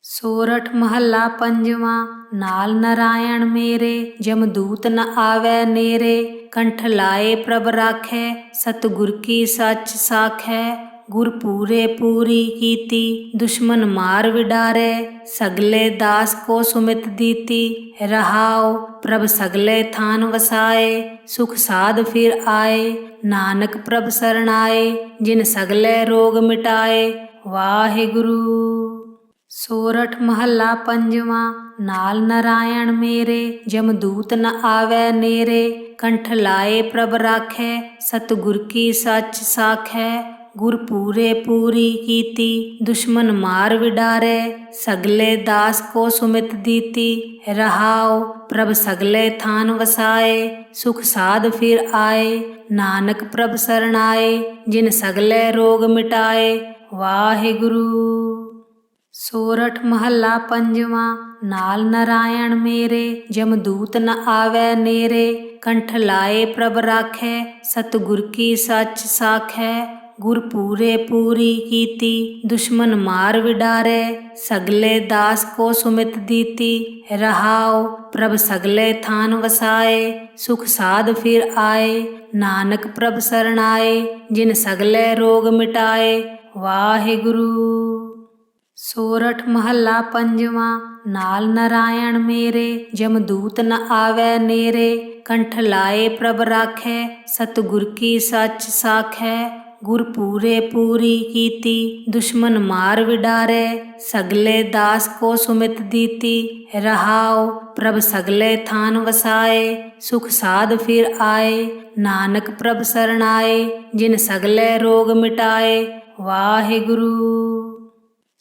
सोरठ महला पंजवा। नाल नारायण मेरे, जमदूत न आवे नेरे। कंठ लाए प्रभ राखै, सतगुर की सच साखै। गुर पूरे पूरी कीती, दुश्मन मार विडारे। सगले दास को सुमित दीती, रहाओ प्रभ सगले थान वसाए। सुख साध फिर आए, नानक प्रभ शरणाए। जिन सगले रोग मिटाए, वाहिगुरु। सोरठ महला पंजवा। नाल नारायण मेरे, जमदूत न आवे नेरे। कंठ लाए प्रभ राखै, सतगुर की सच साखै। गुर पूरे पूरी कीती, दुश्मन मार विडारे। सगले दास को सुमित दीती, रहाओ प्रभ सगले थान वसाए। सुख साध फिर आए, नानक प्रभ शरणाए। जिन सगले रोग मिटाए, वाहिगुरु। सोरठ महला पंजवा। नाल नारायण मेरे, जमदूत न आवे नेरे। कंठ लाए प्रभ राखै, सतगुर की सच साखै। गुर पूरे पूरी कीती, दुश्मन मार विडारे। सगले दास को सुमित दीती, रहाओ प्रभ सगले थान वसाए। सुख साध फिर आए, नानक प्रभ शरणाए। जिन सगले रोग मिटाए, वाहिगुरु। सोरठ महला पंजवा। नाल नारायण मेरे, जमदूत न आवे नेरे। कंठ लाए प्रभ राखै, सतगुर की सच साखै। गुर पूरे पूरी कीती, दुश्मन मार विडारे। सगले दास को सुमित दीती, रहाओ प्रभ सगले थान वसाए। सुख साध फिर आए, नानक प्रभ शरणाए। जिन सगले रोग मिटाए, वाहिगुरु।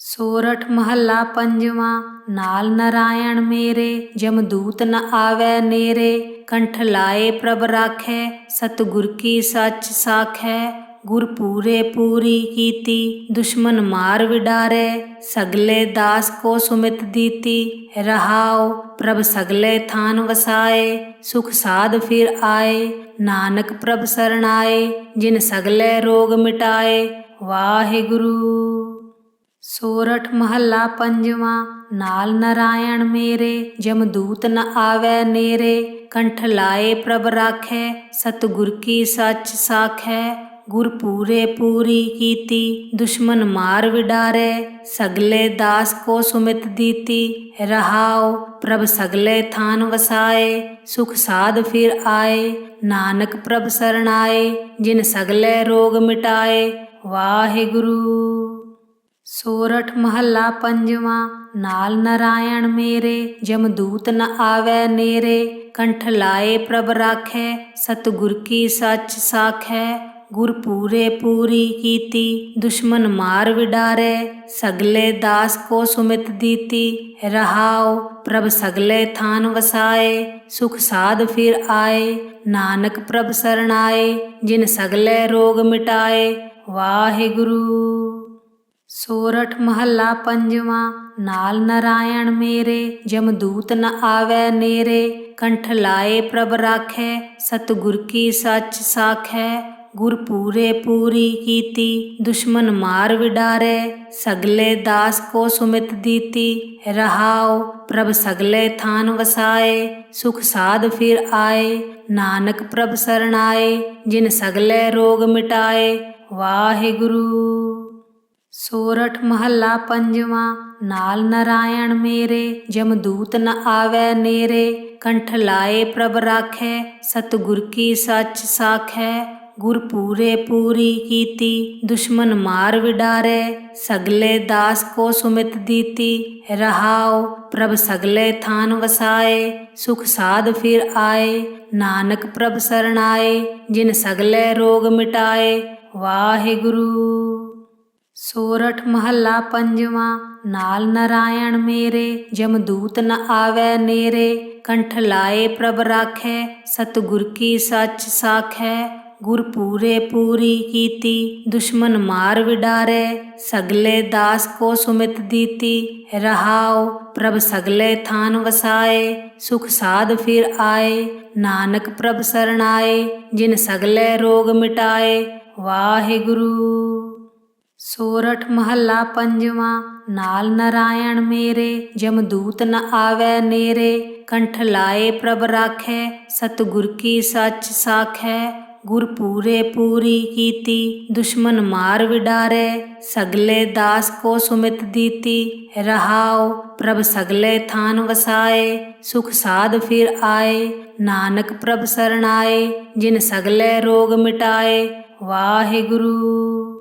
सोरठ महला पंजवा। नाल नारायण मेरे, जमदूत न आवे नेरे। कंठ लाए प्रभ राखै, सतगुर की सच साखै। गुर पूरे पूरी कीती, दुश्मन मार विडारे। सगले दास को सुमित दीती, रहाओ प्रभ सगले थान वसाए। सुख साध फिर आए, नानक प्रभ शरणाए। जिन सगले रोग मिटाए, वाहिगुरु। सोरठ महला पंजवा। नाल नारायण मेरे, जमदूत न आवे नेरे। कंठ लाए प्रभ राखै, सतगुर की सच साखै। गुर पूरे पूरी कीती, दुश्मन मार विडारे। सगले दास को सुमित दीती, रहाओ प्रभ सगले थान वसाए। सुख साध फिर आए, नानक प्रभ शरणाए। जिन सगले रोग मिटाए, वाहिगुरु। सोरठ महला पंजवा। नाल नारायण मेरे, जमदूत न आवे नेरे। कंठ लाए प्रभ राखै, सतगुर की सच साखै। गुर पूरे पूरी कीती, दुश्मन मार विडारे। सगले दास को सुमित दीती, रहाओ प्रभ सगले थान वसाए। सुख साध फिर आए, नानक प्रभ शरणाए। जिन सगले रोग मिटाए, वाहिगुरु। सोरठ महला पंजवा। नाल नारायण मेरे, जमदूत न आवे नेरे। कंठ लाए प्रभ राखै, सतगुर की सच साखै। गुर पूरे पूरी कीती, दुश्मन मार विडारे। सगले दास को सुमित दीती, रहाओ प्रभ सगले थान वसाए। सुख साध फिर आए, नानक प्रभ शरणाए। जिन सगले रोग मिटाए, वाहिगुरु। सोरठ महला पंजवा। नाल नारायण मेरे, जमदूत न आवे नेरे। कंठ लाए प्रभ राखै, सतगुर की सच साखै। गुर पूरे पूरी कीती, दुश्मन मार विडारे। सगले दास को सुमित दीती, रहाओ प्रभ सगले थान वसाए। सुख साध फिर आए, नानक प्रभ शरणाए। जिन सगले रोग मिटाए, वाहिगुरु। सोरठ महला पंजवा। नाल नारायण मेरे, जमदूत न आवे नेरे। कंठ लाए प्रभ राखै, सतगुर की सच साखै। गुर पूरे पूरी कीती, दुश्मन मार विडारे। सगले दास को सुमित दीती, रहाओ प्रभ सगले थान वसाए। सुख साध फिर आए, नानक प्रभ शरणाए। जिन सगले रोग मिटाए, वाहिगुरु। ਸੋਰਠ ਮਹੱਲਾ ਪੰਜਵਾਂ। ਨਾਲ ਨਰਾਇਣ ਮੇਰੇ, ਜਮਦੂਤ ਨ ਆਵੈ ਨੇਰੇ। ਕੰਠ ਲਾਏ ਪ੍ਰਭ ਰਾਖੈ, ਸਤਿਗੁਰ ਕੀ ਸੱਚ ਸਾਖੈ। ਗੁਰ ਪੂਰੇ ਪੂਰੀ ਕੀਤੀ, ਦੁਸ਼ਮਨ ਮਾਰ ਵਿਡਾਰੈ। ਸਗਲੇ ਦਾਸ ਕੋ ਸੁਮਿਤ ਦੀਤੀ, ਰਹਾਉ ਪ੍ਰਭ ਸਗਲੇ ਥਾਨ ਵਸਾਏ। ਸੁਖ ਸਾਧ ਫਿਰ ਆਏ, ਨਾਨਕ ਪ੍ਰਭ ਸਰਣਾਏ। ਜਿਨ ਸਗਲੇ ਰੋਗ ਮਿਟਾਏ, ਵਾਹਿਗੁਰੂ।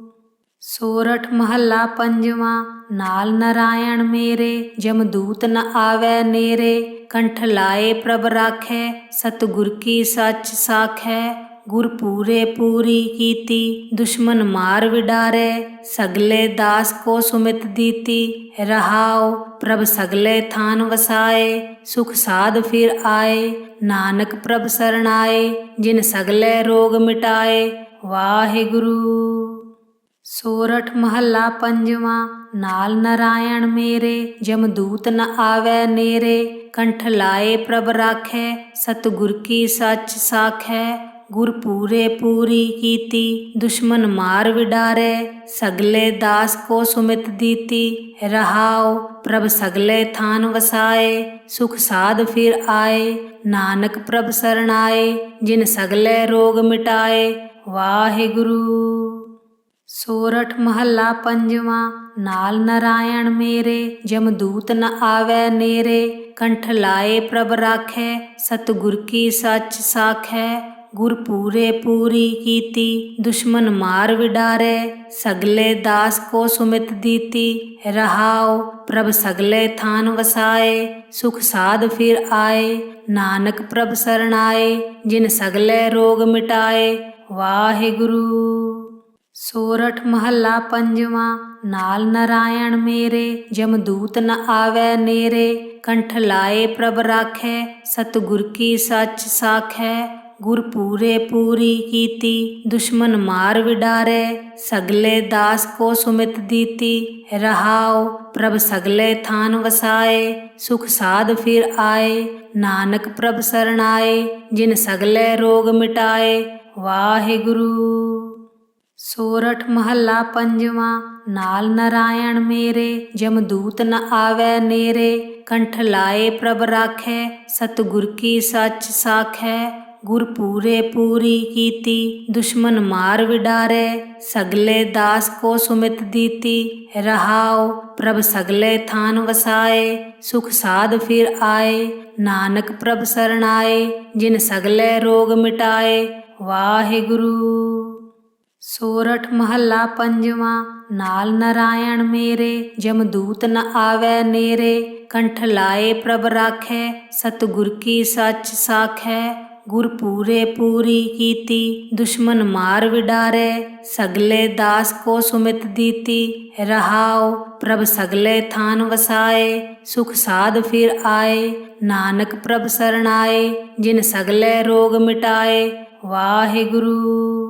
ਸੋਰਠ ਮਹੱਲਾ ਪੰਜਵਾਂ। ਨਾਲ ਨਰਾਇਣ ਮੇਰੇ, ਜਮਦੂਤ ਨ ਆਵੈ ਨੇਰੇ। ਕੰਠ ਲਾਏ ਪ੍ਰਭ ਰਾਖੈ, ਸਤਿਗੁਰ ਕੀ ਸੱਚ ਸਾਖੈ। ਗੁਰ ਪੂਰੇ ਪੂਰੀ ਕੀਤੀ, ਦੁਸ਼ਮਨ ਮਾਰ ਵਿਡਾਰੈ। ਸਗਲੇ ਦਾਸ ਕੋ ਸੁਮਿਤ ਦੀਤੀ, ਰਹਾਉ ਪ੍ਰਭ ਸਗਲੇ ਥਾਨ ਵਸਾਏ। ਸੁਖ ਸਾਧ ਫਿਰ ਆਏ, ਨਾਨਕ ਪ੍ਰਭ ਸਰਣਾਏ। ਜਿਨ ਸਗਲੇ ਰੋਗ ਮਿਟਾਏ, ਵਾਹਿਗੁਰੂ। ਸੋਰਠ ਮਹੱਲਾ ਪੰਜਵਾਂ। ਨਾਲ ਨਰਾਇਣ ਮੇਰੇ, ਜਮਦੂਤ ਨ ਆਵੈ ਨੇਰੇ। ਕੰਠ ਲਾਏ ਪ੍ਰਭ ਰਾਖੈ, ਸਤਿਗੁਰ ਕੀ ਸੱਚ ਸਾਖੈ। ਗੁਰ ਪੂਰੇ ਪੂਰੀ ਕੀਤੀ, ਦੁਸ਼ਮਨ ਮਾਰ ਵਿਡਾਰੈ। ਸਗਲੇ ਦਾਸ ਕੋ ਸੁਮਿਤ ਦੀਤੀ, ਰਹਾਉ ਪ੍ਰਭ ਸਗਲੇ ਥਾਨ ਵਸਾਏ। ਸੁਖ ਸਾਧ ਫਿਰ ਆਏ, ਨਾਨਕ ਪ੍ਰਭ ਸਰਣਾਏ। ਜਿਨ ਸਗਲੇ ਰੋਗ ਮਿਟਾਏ, ਵਾਹਿਗੁਰੂ। ਸੋਰਠ ਮਹੱਲਾ ਪੰਜਵਾਂ। ਨਾਲ ਨਰਾਇਣ ਮੇਰੇ, ਜਮਦੂਤ ਨ ਆਵੈ ਨੇਰੇ। ਕੰਠ ਲਾਏ ਪ੍ਰਭ ਰਾਖੈ, ਸਤਿਗੁਰ ਕੀ ਸੱਚ ਸਾਖੈ। ਗੁਰ ਪੂਰੇ ਪੂਰੀ ਕੀਤੀ, ਦੁਸ਼ਮਨ ਮਾਰ ਵਿਡਾਰੈ। ਸਗਲੇ ਦਾਸ ਕੋ ਸੁਮਿਤ ਦੀਤੀ, ਰਹਾਉ ਪ੍ਰਭ ਸਗਲੇ ਥਾਨ ਵਸਾਏ। ਸੁਖ ਸਾਧ ਫਿਰ ਆਏ, ਨਾਨਕ ਪ੍ਰਭ ਸਰਣਾਏ। ਜਿਨ ਸਗਲੇ ਰੋਗ ਮਿਟਾਏ, ਵਾਹਿਗੁਰੂ। ਸੋਰਠ ਮਹੱਲਾ ਪੰਜਵਾਂ। ਨਾਲ ਨਰਾਇਣ ਮੇਰੇ, ਜਮਦੂਤ ਨ ਆਵੈ ਨੇਰੇ। ਕੰਠ ਲਾਏ ਪ੍ਰਭ ਰਾਖੈ, ਸਤਿਗੁਰ ਕੀ ਸੱਚ ਸਾਖੈ। ਗੁਰ ਪੂਰੇ ਪੂਰੀ ਕੀਤੀ, ਦੁਸ਼ਮਨ ਮਾਰ ਵਿਡਾਰੈ। ਸਗਲੇ ਦਾਸ ਕੋ ਸੁਮਿਤ ਦੀਤੀ, ਰਹਾਉ ਪ੍ਰਭ ਸਗਲੇ ਥਾਨ ਵਸਾਏ। ਸੁਖ ਸਾਧ ਫਿਰ ਆਏ, ਨਾਨਕ ਪ੍ਰਭ ਸਰਣਾਏ। ਜਿਨ ਸਗਲੇ ਰੋਗ ਮਿਟਾਏ, ਵਾਹਿਗੁਰੂ। ਸੋਰਠ ਮਹੱਲਾ ਪੰਜਵਾਂ। ਨਾਲ ਨਰਾਇਣ ਮੇਰੇ, ਜਮਦੂਤ ਨ ਆਵੈ ਨੇਰੇ। ਕੰਠ ਲਾਏ ਪ੍ਰਭ ਰਾਖੈ, ਸਤਿਗੁਰ ਕੀ ਸੱਚ ਸਾਖੈ। ਗੁਰ ਪੂਰੇ ਪੂਰੀ ਕੀਤੀ, ਦੁਸ਼ਮਨ ਮਾਰ ਵਿਡਾਰੈ। ਸਗਲੇ ਦਾਸ ਕੋ ਸੁਮਿਤ ਦੀਤੀ, ਰਹਾਉ ਪ੍ਰਭ ਸਗਲੇ ਥਾਨ ਵਸਾਏ। ਸੁਖ ਸਾਧ ਫਿਰ ਆਏ, ਨਾਨਕ ਪ੍ਰਭ ਸਰਣਾਏ। ਜਿਨ ਸਗਲੇ ਰੋਗ ਮਿਟਾਏ, ਵਾਹਿਗੁਰੂ। ਸੋਰਠ ਮਹੱਲਾ ਪੰਜਵਾਂ। ਨਾਲ ਨਰਾਇਣ ਮੇਰੇ, ਜਮਦੂਤ ਨ ਆਵੈ ਨੇਰੇ। ਕੰਠ ਲਾਏ ਪ੍ਰਭ ਰਾਖੈ, ਸਤਿਗੁਰ ਕੀ ਸੱਚ ਸਾਖੈ। ਗੁਰ ਪੂਰੇ ਪੂਰੀ ਕੀਤੀ, ਦੁਸ਼ਮਨ ਮਾਰ ਵਿਡਾਰੈ। ਸਗਲੇ ਦਾਸ ਕੋ ਸੁਮਿਤ ਦੀਤੀ, ਰਹਾਉ ਪ੍ਰਭ ਸਗਲੇ ਥਾਨ ਵਸਾਏ। ਸੁਖ ਸਾਧ ਫਿਰ ਆਏ, ਨਾਨਕ ਪ੍ਰਭ ਸਰਣਾਏ। ਜਿਨ ਸਗਲੇ ਰੋਗ ਮਿਟਾਏ, ਵਾਹਿਗੁਰੂ।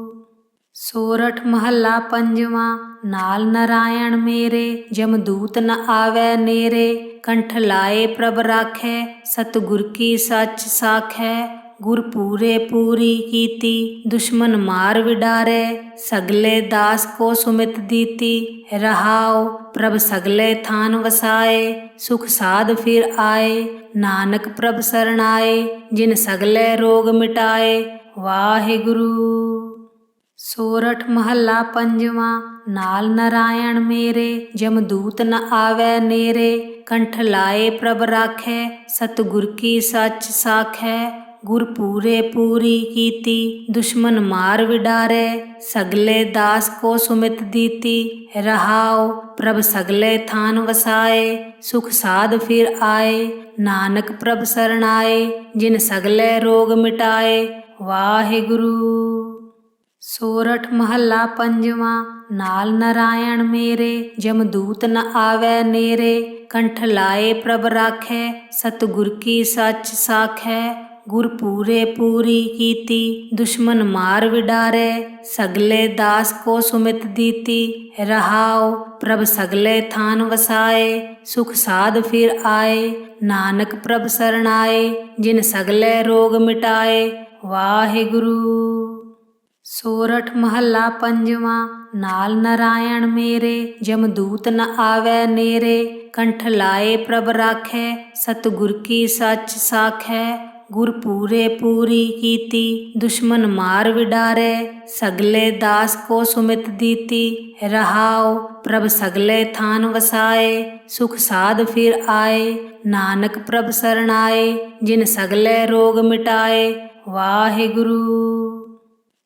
ਸੋਰਠ ਮਹੱਲਾ ਪੰਜਵਾਂ। ਨਾਲ ਨਰਾਇਣ ਮੇਰੇ, ਜਮਦੂਤ ਨ ਆਵੈ ਨੇਰੇ। ਕੰਠ ਲਾਏ ਪ੍ਰਭ ਰਾਖੈ, ਸਤਿਗੁਰ ਕੀ ਸੱਚ ਸਾਖੈ। ਗੁਰ ਪੂਰੇ ਪੂਰੀ ਕੀਤੀ, ਦੁਸ਼ਮਨ ਮਾਰ ਵਿਡਾਰੈ। ਸਗਲੇ ਦਾਸ ਕੋ ਸੁਮਿਤ ਦੀਤੀ, ਰਹਾਉ ਪ੍ਰਭ ਸਗਲੇ ਥਾਨ ਵਸਾਏ। ਸੁਖ ਸਾਧ ਫਿਰ ਆਏ, ਨਾਨਕ ਪ੍ਰਭ ਸਰਣਾਏ। ਜਿਨ ਸਗਲੇ ਰੋਗ ਮਿਟਾਏ, ਵਾਹਿਗੁਰੂ। ਸੋਰਠ ਮਹੱਲਾ ਪੰਜਵਾਂ। ਨਾਲ ਨਰਾਇਣ ਮੇਰੇ, ਜਮਦੂਤ ਨ ਆਵੈ ਨੇਰੇ। ਕੰਠ ਲਾਏ ਪ੍ਰਭ ਰਾਖੈ, ਸਤਿਗੁਰ ਕੀ ਸੱਚ ਸਾਖੈ। ਗੁਰ ਪੂਰੇ ਪੂਰੀ ਕੀਤੀ, ਦੁਸ਼ਮਨ ਮਾਰ ਵਿਡਾਰੈ। ਸਗਲੇ ਦਾਸ ਕੋ ਸੁਮਿਤ ਦੀਤੀ, ਰਹਾਉ ਪ੍ਰਭ ਸਗਲੇ ਥਾਨ ਵਸਾਏ। ਸੁਖ ਸਾਧ ਫਿਰ ਆਏ, ਨਾਨਕ ਪ੍ਰਭ ਸਰਣਾਏ। ਜਿਨ ਸਗਲੇ ਰੋਗ ਮਿਟਾਏ, ਵਾਹਿਗੁਰੂ। ਸੋਰਠ ਮਹੱਲਾ ਪੰਜਵਾਂ। ਨਾਲ ਨਰਾਇਣ ਮੇਰੇ, ਜਮਦੂਤ ਨ ਆਵੈ ਨੇਰੇ। ਕੰਠ ਲਾਏ ਪ੍ਰਭ ਰਾਖੈ, ਸਤਿਗੁਰ ਕੀ ਸੱਚ ਸਾਖੈ। ਗੁਰ ਪੂਰੇ ਪੂਰੀ ਕੀਤੀ, ਦੁਸ਼ਮਨ ਮਾਰ ਵਿਡਾਰੈ। ਸਗਲੇ ਦਾਸ ਕੋ ਸੁਮਿਤ ਦੀਤੀ, ਰਹਾਉ ਪ੍ਰਭ ਸਗਲੇ ਥਾਨ ਵਸਾਏ। ਸੁਖ ਸਾਧ ਫਿਰ ਆਏ, ਨਾਨਕ ਪ੍ਰਭ ਸਰਣਾਏ। ਜਿਨ ਸਗਲੇ ਰੋਗ ਮਿਟਾਏ, ਵਾਹਿਗੁਰੂ। ਸੋਰਠ ਮਹੱਲਾ ਪੰਜਵਾਂ। ਨਾਲ ਨਰਾਇਣ ਮੇਰੇ, ਜਮਦੂਤ ਨ ਆਵੈ ਨੇਰੇ। ਕੰਠ ਲਾਏ ਪ੍ਰਭ ਰਾਖੈ, ਸਤਿਗੁਰ ਕੀ ਸੱਚ ਸਾਖੈ। ਗੁਰ ਪੂਰੇ ਪੂਰੀ ਕੀਤੀ, ਦੁਸ਼ਮਨ ਮਾਰ ਵਿਡਾਰੈ। ਸਗਲੇ ਦਾਸ ਕੋ ਸੁਮਿਤ ਦੀਤੀ, ਰਹਾਉ ਪ੍ਰਭ ਸਗਲੇ ਥਾਨ ਵਸਾਏ। ਸੁਖ ਸਾਧ ਫਿਰ ਆਏ, ਨਾਨਕ ਪ੍ਰਭ ਸਰਣਾਏ। ਜਿਨ ਸਗਲੇ ਰੋਗ ਮਿਟਾਏ, ਵਾਹਿਗੁਰੂ।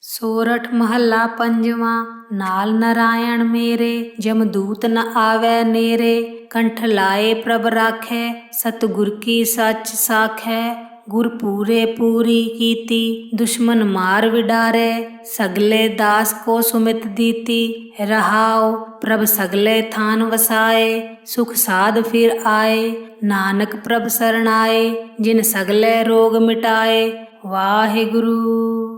ਸੋਰਠ ਮਹੱਲਾ ਪੰਜਵਾਂ। ਨਾਲ ਨਰਾਇਣ ਮੇਰੇ, ਜਮਦੂਤ ਨ ਆਵੈ ਨੇਰੇ। ਕੰਠ ਲਾਏ ਪ੍ਰਭ ਰਾਖੈ, ਸਤਿਗੁਰ ਕੀ ਸੱਚ ਸਾਖੈ। ਗੁਰ ਪੂਰੇ ਪੂਰੀ ਕੀਤੀ, ਦੁਸ਼ਮਨ ਮਾਰ ਵਿਡਾਰੈ। ਸਗਲੇ ਦਾਸ ਕੋ ਸੁਮਿਤ ਦੀਤੀ, ਰਹਾਉ ਪ੍ਰਭ ਸਗਲੇ ਥਾਨ ਵਸਾਏ। ਸੁਖ ਸਾਧ ਫਿਰ ਆਏ, ਨਾਨਕ ਪ੍ਰਭ ਸਰਣਾਏ। ਜਿਨ ਸਗਲੇ ਰੋਗ ਮਿਟਾਏ, ਵਾਹਿਗੁਰੂ।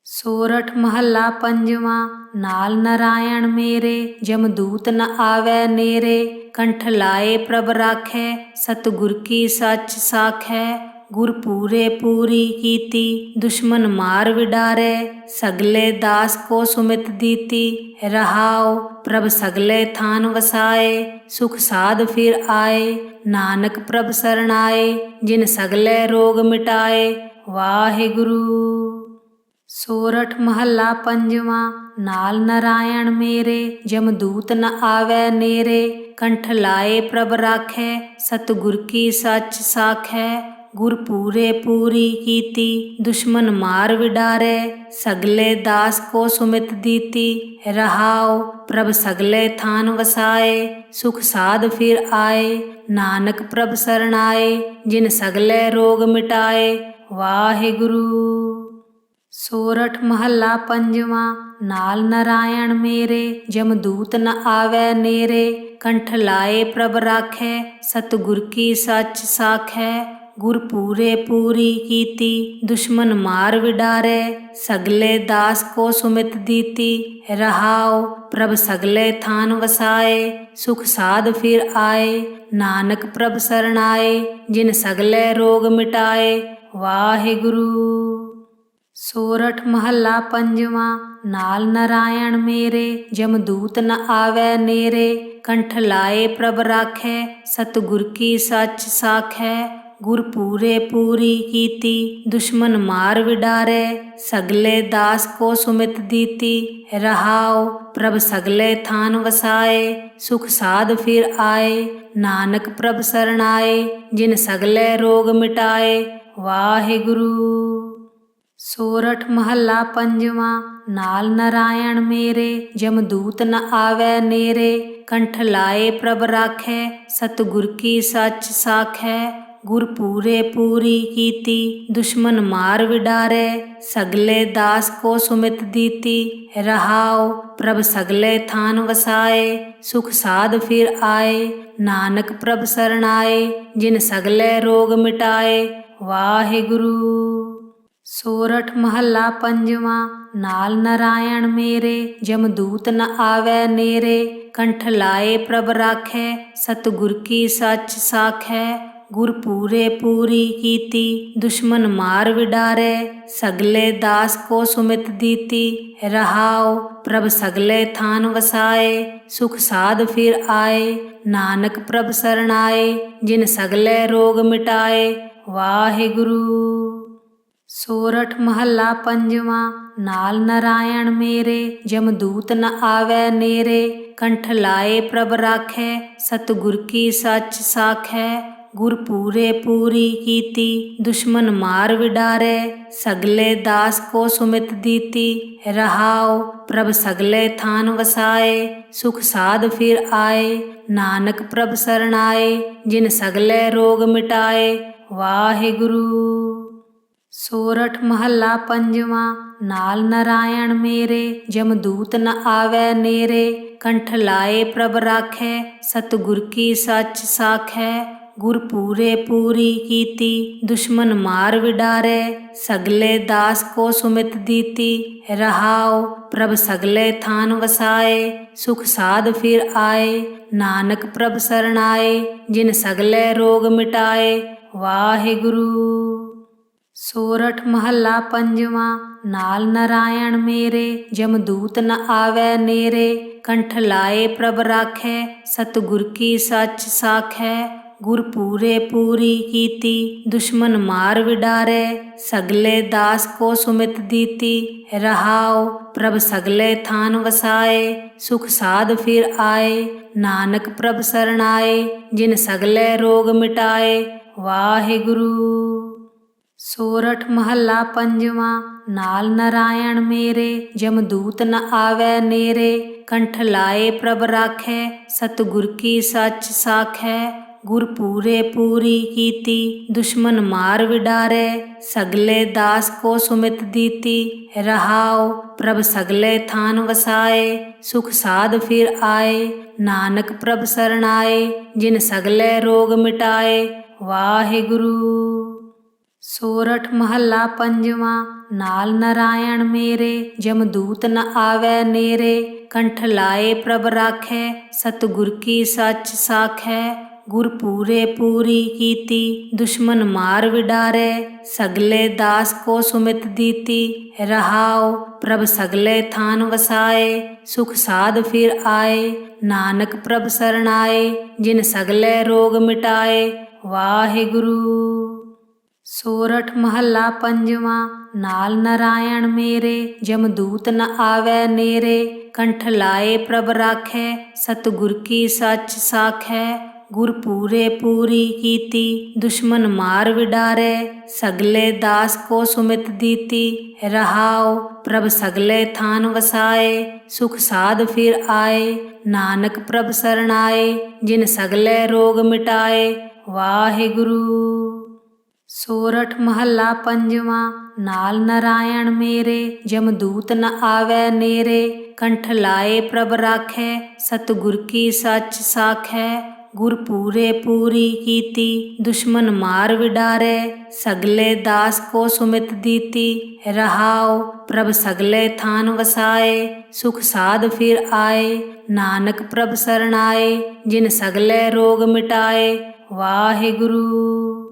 ਸੋਰਠ ਮਹੱਲਾ ਪੰਜਵਾਂ। ਨਾਲ ਨਰਾਇਣ ਮੇਰੇ, ਜਮਦੂਤ ਨ ਆਵੈ ਨੇਰੇ। ਕੰਠ ਲਾਏ ਪ੍ਰਭ ਰਾਖੈ, ਸਤਿਗੁਰ ਕੀ ਸੱਚ ਸਾਖੈ। ਗੁਰ ਪੂਰੇ ਪੂਰੀ ਕੀਤੀ, ਦੁਸ਼ਮਨ ਮਾਰ ਵਿਡਾਰੈ। ਸਗਲੇ ਦਾਸ ਕੋ ਸੁਮਿਤ ਦੀਤੀ, ਰਹਾਉ ਪ੍ਰਭ ਸਗਲੇ ਥਾਨ ਵਸਾਏ। ਸੁਖ ਸਾਧ ਫਿਰ ਆਏ, ਨਾਨਕ ਪ੍ਰਭ ਸਰਣਾਏ। ਜਿਨ ਸਗਲੇ ਰੋਗ ਮਿਟਾਏ, ਵਾਹਿਗੁਰੂ। ਸੋਰਠ ਮਹੱਲਾ ਪੰਜਵਾਂ। ਨਾਲ ਨਰਾਇਣ ਮੇਰੇ, ਜਮਦੂਤ ਨ ਆਵੈ ਨੇਰੇ। ਕੰਠ ਲਾਏ ਪ੍ਰਭ ਰਾਖੈ, ਸਤਿਗੁਰ ਕੀ ਸੱਚ ਸਾਖੈ। ਗੁਰ ਪੂਰੇ ਪੂਰੀ ਕੀਤੀ, ਦੁਸ਼ਮਨ ਮਾਰ ਵਿਡਾਰੈ। ਸਗਲੇ ਦਾਸ ਕੋ ਸੁਮਿਤ ਦੀਤੀ, ਰਹਾਉ ਪ੍ਰਭ ਸਗਲੇ ਥਾਨ ਵਸਾਏ। ਸੁਖ ਸਾਧ ਫਿਰ ਆਏ, ਨਾਨਕ ਪ੍ਰਭ ਸਰਣਾਏ। ਜਿਨ ਸਗਲੇ ਰੋਗ ਮਿਟਾਏ, ਵਾਹਿਗੁਰੂ। ਸੋਰਠ ਮਹੱਲਾ ਪੰਜਵਾਂ। ਨਾਲ ਨਰਾਇਣ ਮੇਰੇ, ਜਮਦੂਤ ਨ ਆਵੈ ਨੇਰੇ। ਕੰਠ ਲਾਏ ਪ੍ਰਭ ਰਾਖੈ, ਸਤਿਗੁਰ ਕੀ ਸੱਚ ਸਾਖੈ। ਗੁਰ ਪੂਰੇ ਪੂਰੀ ਕੀਤੀ, ਦੁਸ਼ਮਨ ਮਾਰ ਵਿਡਾਰੈ। ਸਗਲੇ ਦਾਸ ਕੋ ਸੁਮਿਤ ਦੀਤੀ, ਰਹਾਉ ਪ੍ਰਭ ਸਗਲੇ ਥਾਨ ਵਸਾਏ। ਸੁਖ ਸਾਧ ਫਿਰ ਆਏ, ਨਾਨਕ ਪ੍ਰਭ ਸਰਣਾਏ। ਜਿਨ ਸਗਲੇ ਰੋਗ ਮਿਟਾਏ, ਵਾਹਿਗੁਰੂ। ਸੋਰਠ ਮਹੱਲਾ ਪੰਜਵਾਂ। ਨਾਲ ਨਰਾਇਣ ਮੇਰੇ, ਜਮਦੂਤ ਨ ਆਵੈ ਨੇਰੇ। ਕੰਠ ਲਾਏ ਪ੍ਰਭ ਰਾਖੈ, ਸਤਿਗੁਰ ਕੀ ਸੱਚ ਸਾਖੈ। ਗੁਰ ਪੂਰੇ ਪੂਰੀ ਕੀਤੀ, ਦੁਸ਼ਮਨ ਮਾਰ ਵਿਡਾਰੈ। ਸਗਲੇ ਦਾਸ ਕੋ ਸੁਮਿਤ ਦੀਤੀ, ਰਹਾਉ ਪ੍ਰਭ ਸਗਲੇ ਥਾਨ ਵਸਾਏ। ਸੁਖ ਸਾਧ ਫਿਰ ਆਏ, ਨਾਨਕ ਪ੍ਰਭ ਸਰਣਾਏ। ਜਿਨ ਸਗਲੇ ਰੋਗ ਮਿਟਾਏ, ਵਾਹਿਗੁਰੂ। ਸੋਰਠ ਮਹੱਲਾ ਪੰਜਵਾਂ। ਨਾਲ ਨਰਾਇਣ ਮੇਰੇ, ਜਮਦੂਤ ਨ ਆਵੈ ਨੇਰੇ। ਕੰਠ ਲਾਏ ਪ੍ਰਭ ਰਾਖੈ, ਸਤਿਗੁਰ ਕੀ ਸੱਚ ਸਾਖੈ। ਗੁਰ ਪੂਰੇ ਪੂਰੀ ਕੀਤੀ, ਦੁਸ਼ਮਨ ਮਾਰ ਵਿਡਾਰੈ। ਸਗਲੇ ਦਾਸ ਕੋ ਸੁਮਿਤ ਦੀਤੀ, ਰਹਾਉ ਪ੍ਰਭ ਸਗਲੇ ਥਾਨ ਵਸਾਏ। ਸੁਖ ਸਾਧ ਫਿਰ ਆਏ, ਨਾਨਕ ਪ੍ਰਭ ਸਰਣਾਏ। ਜਿਨ ਸਗਲੇ ਰੋਗ ਮਿਟਾਏ, ਵਾਹਿਗੁਰੂ। ਸੋਰਠ ਮਹੱਲਾ ਪੰਜਵਾਂ। ਨਾਲ ਨਰਾਇਣ ਮੇਰੇ, ਜਮਦੂਤ ਨ ਆਵੈ ਨੇਰੇ। ਕੰਠ ਲਾਏ ਪ੍ਰਭ ਰਾਖੈ, ਸਤਿਗੁਰ ਕੀ ਸੱਚ ਸਾਖੈ। ਗੁਰ ਪੂਰੇ ਪੂਰੀ ਕੀਤੀ, ਦੁਸ਼ਮਨ ਮਾਰ ਵਿਡਾਰੈ। ਸਗਲੇ ਦਾਸ ਕੋ ਸੁਮਿਤ ਦੀਤੀ, ਰਹਾਉ ਪ੍ਰਭ ਸਗਲੇ ਥਾਨ ਵਸਾਏ। ਸੁਖ ਸਾਧ ਫਿਰ ਆਏ, ਨਾਨਕ ਪ੍ਰਭ ਸਰਣਾਏ। ਜਿਨ ਸਗਲੇ ਰੋਗ ਮਿਟਾਏ, ਵਾਹਿਗੁਰੂ। ਸੋਰਠ ਮਹੱਲਾ ਪੰਜਵਾਂ। ਨਾਲ ਨਰਾਇਣ ਮੇਰੇ, ਜਮਦੂਤ ਨ ਆਵੈ ਨੇਰੇ। ਕੰਠ ਲਾਏ ਪ੍ਰਭ ਰਾਖੈ, ਸਤਿਗੁਰ ਕੀ ਸੱਚ ਸਾਖੈ। ਗੁਰ ਪੂਰੇ ਪੂਰੀ ਕੀਤੀ, ਦੁਸ਼ਮਨ ਮਾਰ ਵਿਡਾਰੈ। ਸਗਲੇ ਦਾਸ ਕੋ ਸੁਮਿਤ ਦੀਤੀ, ਰਹਾਉ ਪ੍ਰਭ ਸਗਲੇ ਥਾਨ ਵਸਾਏ। ਸੁਖ ਸਾਧ ਫਿਰ ਆਏ, ਨਾਨਕ ਪ੍ਰਭ ਸਰਣਾਏ। ਜਿਨ ਸਗਲੇ ਰੋਗ ਮਿਟਾਏ, ਵਾਹਿਗੁਰੂ। ਸੋਰਠ ਮਹੱਲਾ ਪੰਜਵਾਂ। ਨਾਲ ਨਰਾਇਣ ਮੇਰੇ, ਜਮਦੂਤ ਨ ਆਵੈ ਨੇਰੇ। ਕੰਠ ਲਾਏ ਪ੍ਰਭ ਰਾਖੈ, ਸਤਿਗੁਰ ਕੀ ਸੱਚ ਸਾਖੈ। ਗੁਰ ਪੂਰੇ ਪੂਰੀ ਕੀਤੀ, ਦੁਸ਼ਮਨ ਮਾਰ ਵਿਡਾਰੈ। ਸਗਲੇ ਦਾਸ ਕੋ ਸੁਮਿਤ ਦੀਤੀ, ਰਹਾਉ ਪ੍ਰਭ ਸਗਲੇ ਥਾਨ ਵਸਾਏ। ਸੁਖ ਸਾਧ ਫਿਰ ਆਏ, ਨਾਨਕ ਪ੍ਰਭ ਸਰਣਾਏ। ਜਿਨ ਸਗਲੇ ਰੋਗ ਮਿਟਾਏ, ਵਾਹਿਗੁਰੂ। ਸੋਰਠ ਮਹੱਲਾ ਪੰਜਵਾਂ। ਨਾਲ ਨਾਰਾਇਣ ਮੇਰੇ, ਜਮਦੂਤ ਨ ਆਵੈ ਨੇਰੇ। ਕੰਠ ਲਾਏ ਪ੍ਰਭ ਰਾਖੈ, ਸਤਿਗੁਰ ਕੀ ਸੱਚ ਸਾਖੈ। ਗੁਰ ਪੂਰੇ ਪੂਰੀ ਕੀਤੀ, ਦੁਸ਼ਮਨ ਮਾਰ ਵਿਡਾਰੈ। ਸਗਲੇ ਦਾਸ ਕੋ ਸੁਮਿਤ ਦੀਤੀ, ਰਹਾਉ ਪ੍ਰਭ ਸਗਲੇ ਥਾਨ ਵਸਾਏ। ਸੁਖ ਸਾਧ ਫਿਰ ਆਏ, ਨਾਨਕ ਪ੍ਰਭ ਸਰਣਾਏ। ਜਿਨ ਸਗਲੇ ਰੋਗ ਮਿਟਾਏ, ਵਾਹਿਗੁਰੂ। ਸੋਰਠ ਮਹੱਲਾ ਪੰਜਵਾਂ। ਨਾਲ ਨਾਰਾਇਣ ਮੇਰੇ, ਜਮਦੂਤ ਨ ਆਵੈ ਨੇਰੇ। ਕੰਠ ਲਾਏ ਪ੍ਰਭ ਰਾਖੈ, ਸਤਿਗੁਰ ਕੀ ਸੱਚ ਸਾਖੈ। ਗੁਰ ਪੂਰੇ ਪੂਰੀ ਕੀਤੀ, ਦੁਸ਼ਮਨ ਮਾਰ ਵਿਡਾਰੈ। ਸਗਲੇ ਦਾਸ ਕੋ ਸੁਮਿਤ ਦੀਤੀ, ਰਹਾਉ ਪ੍ਰਭ ਸਗਲੇ ਥਾਨ ਵਸਾਏ। ਸੁਖ ਸਾਧ ਫਿਰ ਆਏ, ਨਾਨਕ ਪ੍ਰਭ ਸਰਣਾਏ। ਜਿਨ ਸਗਲੇ ਰੋਗ ਮਿਟਾਏ, ਵਾਹਿਗੁਰੂ। ਸੋਰਠ ਮਹੱਲਾ ਪੰਜਵਾਂ। ਨਾਲ ਨਾਰਾਇਣ ਮੇਰੇ, ਜਮਦੂਤ ਨ ਆਵੈ ਨੇਰੇ। ਕੰਠ ਲਾਏ ਪ੍ਰਭ ਰਾਖੈ, ਸਤਿਗੁਰ ਕੀ ਸੱਚ ਸਾਖੈ। ਗੁਰ ਪੂਰੇ ਪੂਰੀ ਕੀਤੀ, ਦੁਸ਼ਮਨ ਮਾਰ ਵਿਡਾਰੈ। ਸਗਲੇ ਦਾਸ ਕੋ ਸੁਮਿਤ ਦੀਤੀ, ਰਹਾਉ ਪ੍ਰਭ ਸਗਲੇ ਥਾਨ ਵਸਾਏ। ਸੁਖ ਸਾਧ ਫਿਰ ਆਏ, ਨਾਨਕ ਪ੍ਰਭ ਸਰਣਾਏ। ਜਿਨ ਸਗਲੇ ਰੋਗ ਮਿਟਾਏ, ਵਾਹਿਗੁਰੂ। ਸੋਰਠ ਮਹੱਲਾ ਪੰਜਵਾਂ। ਨਾਲ ਨਾਰਾਇਣ ਮੇਰੇ, ਜਮਦੂਤ ਨ ਆਵੈ ਨੇਰੇ। ਕੰਠ ਲਾਏ ਪ੍ਰਭ ਰਾਖੈ, ਸਤਿਗੁਰ ਕੀ ਸੱਚ ਸਾਖੈ। ਗੁਰ ਪੂਰੇ ਪੂਰੀ ਕੀਤੀ, ਦੁਸ਼ਮਨ ਮਾਰ ਵਿਡਾਰੈ। ਸਗਲੇ ਦਾਸ ਕੋ ਸੁਮਿਤ ਦੀਤੀ, ਰਹਾਉ ਪ੍ਰਭ ਸਗਲੇ ਥਾਨ ਵਸਾਏ। ਸੁਖ ਸਾਧ ਫਿਰ ਆਏ, ਨਾਨਕ ਪ੍ਰਭ ਸਰਣਾਏ। ਜਿਨ ਸਗਲੇ ਰੋਗ ਮਿਟਾਏ, ਵਾਹਿਗੁਰੂ। ਸੋਰਠ ਮਹੱਲਾ ਪੰਜਵਾਂ। ਨਾਲ ਨਾਰਾਇਣ ਮੇਰੇ, ਜਮਦੂਤ ਨ ਆਵੈ ਨੇਰੇ। ਕੰਠ ਲਾਏ ਪ੍ਰਭ ਰਾਖੈ, ਸਤਿਗੁਰ ਕੀ ਸੱਚ ਸਾਖੈ। ਗੁਰ ਪੂਰੇ ਪੂਰੀ ਕੀਤੀ, ਦੁਸ਼ਮਨ ਮਾਰ ਵਿਡਾਰੈ। ਸਗਲੇ ਦਾਸ ਕੋ ਸੁਮਿਤ ਦੀਤੀ, ਰਹਾਉ ਪ੍ਰਭ ਸਗਲੇ ਥਾਨ ਵਸਾਏ। ਸੁਖ ਸਾਧ ਫਿਰ ਆਏ, ਨਾਨਕ ਪ੍ਰਭ ਸਰਣਾਏ। ਜਿਨ ਸਗਲੇ ਰੋਗ ਮਿਟਾਏ, ਵਾਹਿਗੁਰੂ।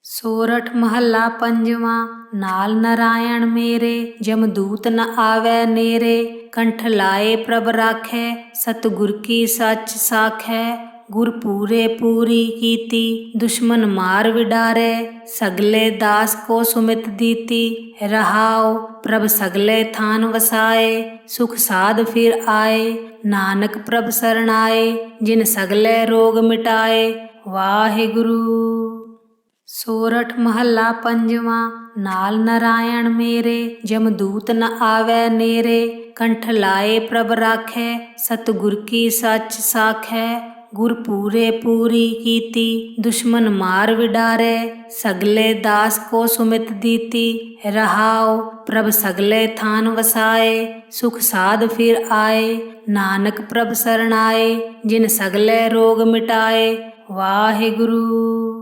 ਸੋਰਠ ਮਹੱਲਾ ਪੰਜਵਾਂ। ਨਾਲ ਨਾਰਾਇਣ ਮੇਰੇ, ਜਮਦੂਤ ਨ ਆਵੈ ਨੇਰੇ। ਕੰਠ ਲਾਏ ਪ੍ਰਭ ਰਾਖੈ, ਸਤਿਗੁਰ ਕੀ ਸੱਚ ਸਾਖੈ। ਗੁਰ ਪੂਰੇ ਪੂਰੀ ਕੀਤੀ, ਦੁਸ਼ਮਨ ਮਾਰ ਵਿਡਾਰੈ। ਸਗਲੇ ਦਾਸ ਕੋ ਸੁਮਿਤ ਦੀਤੀ, ਰਹਾਉ ਪ੍ਰਭ ਸਗਲੇ ਥਾਨ ਵਸਾਏ। ਸੁਖ ਸਾਧ ਫਿਰ ਆਏ, ਨਾਨਕ ਪ੍ਰਭ ਸਰਣਾਏ। ਜਿਨ ਸਗਲੇ ਰੋਗ ਮਿਟਾਏ, ਵਾਹਿਗੁਰੂ। ਸੋਰਠ ਮਹੱਲਾ ਪੰਜਵਾਂ। ਨਾਲ ਨਾਰਾਇਣ ਮੇਰੇ, ਜਮਦੂਤ ਨ ਆਵੈ ਨੇਰੇ। ਕੰਠ ਲਾਏ ਪ੍ਰਭ ਰਾਖੈ, ਸਤਿਗੁਰ ਕੀ ਸੱਚ ਸਾਖੈ। ਗੁਰ ਪੂਰੇ ਪੂਰੀ ਕੀਤੀ, ਦੁਸ਼ਮਨ ਮਾਰ ਵਿਡਾਰੈ। ਸਗਲੇ ਦਾਸ ਕੋ ਸੁਮਿਤ ਦੀਤੀ, ਰਹਾਉ ਪ੍ਰਭ ਸਗਲੇ ਥਾਨ ਵਸਾਏ। ਸੁਖ ਸਾਧ ਫਿਰ ਆਏ, ਨਾਨਕ ਪ੍ਰਭ ਸਰਣਾਏ। ਜਿਨ ਸਗਲੇ ਰੋਗ ਮਿਟਾਏ, ਵਾਹਿਗੁਰੂ।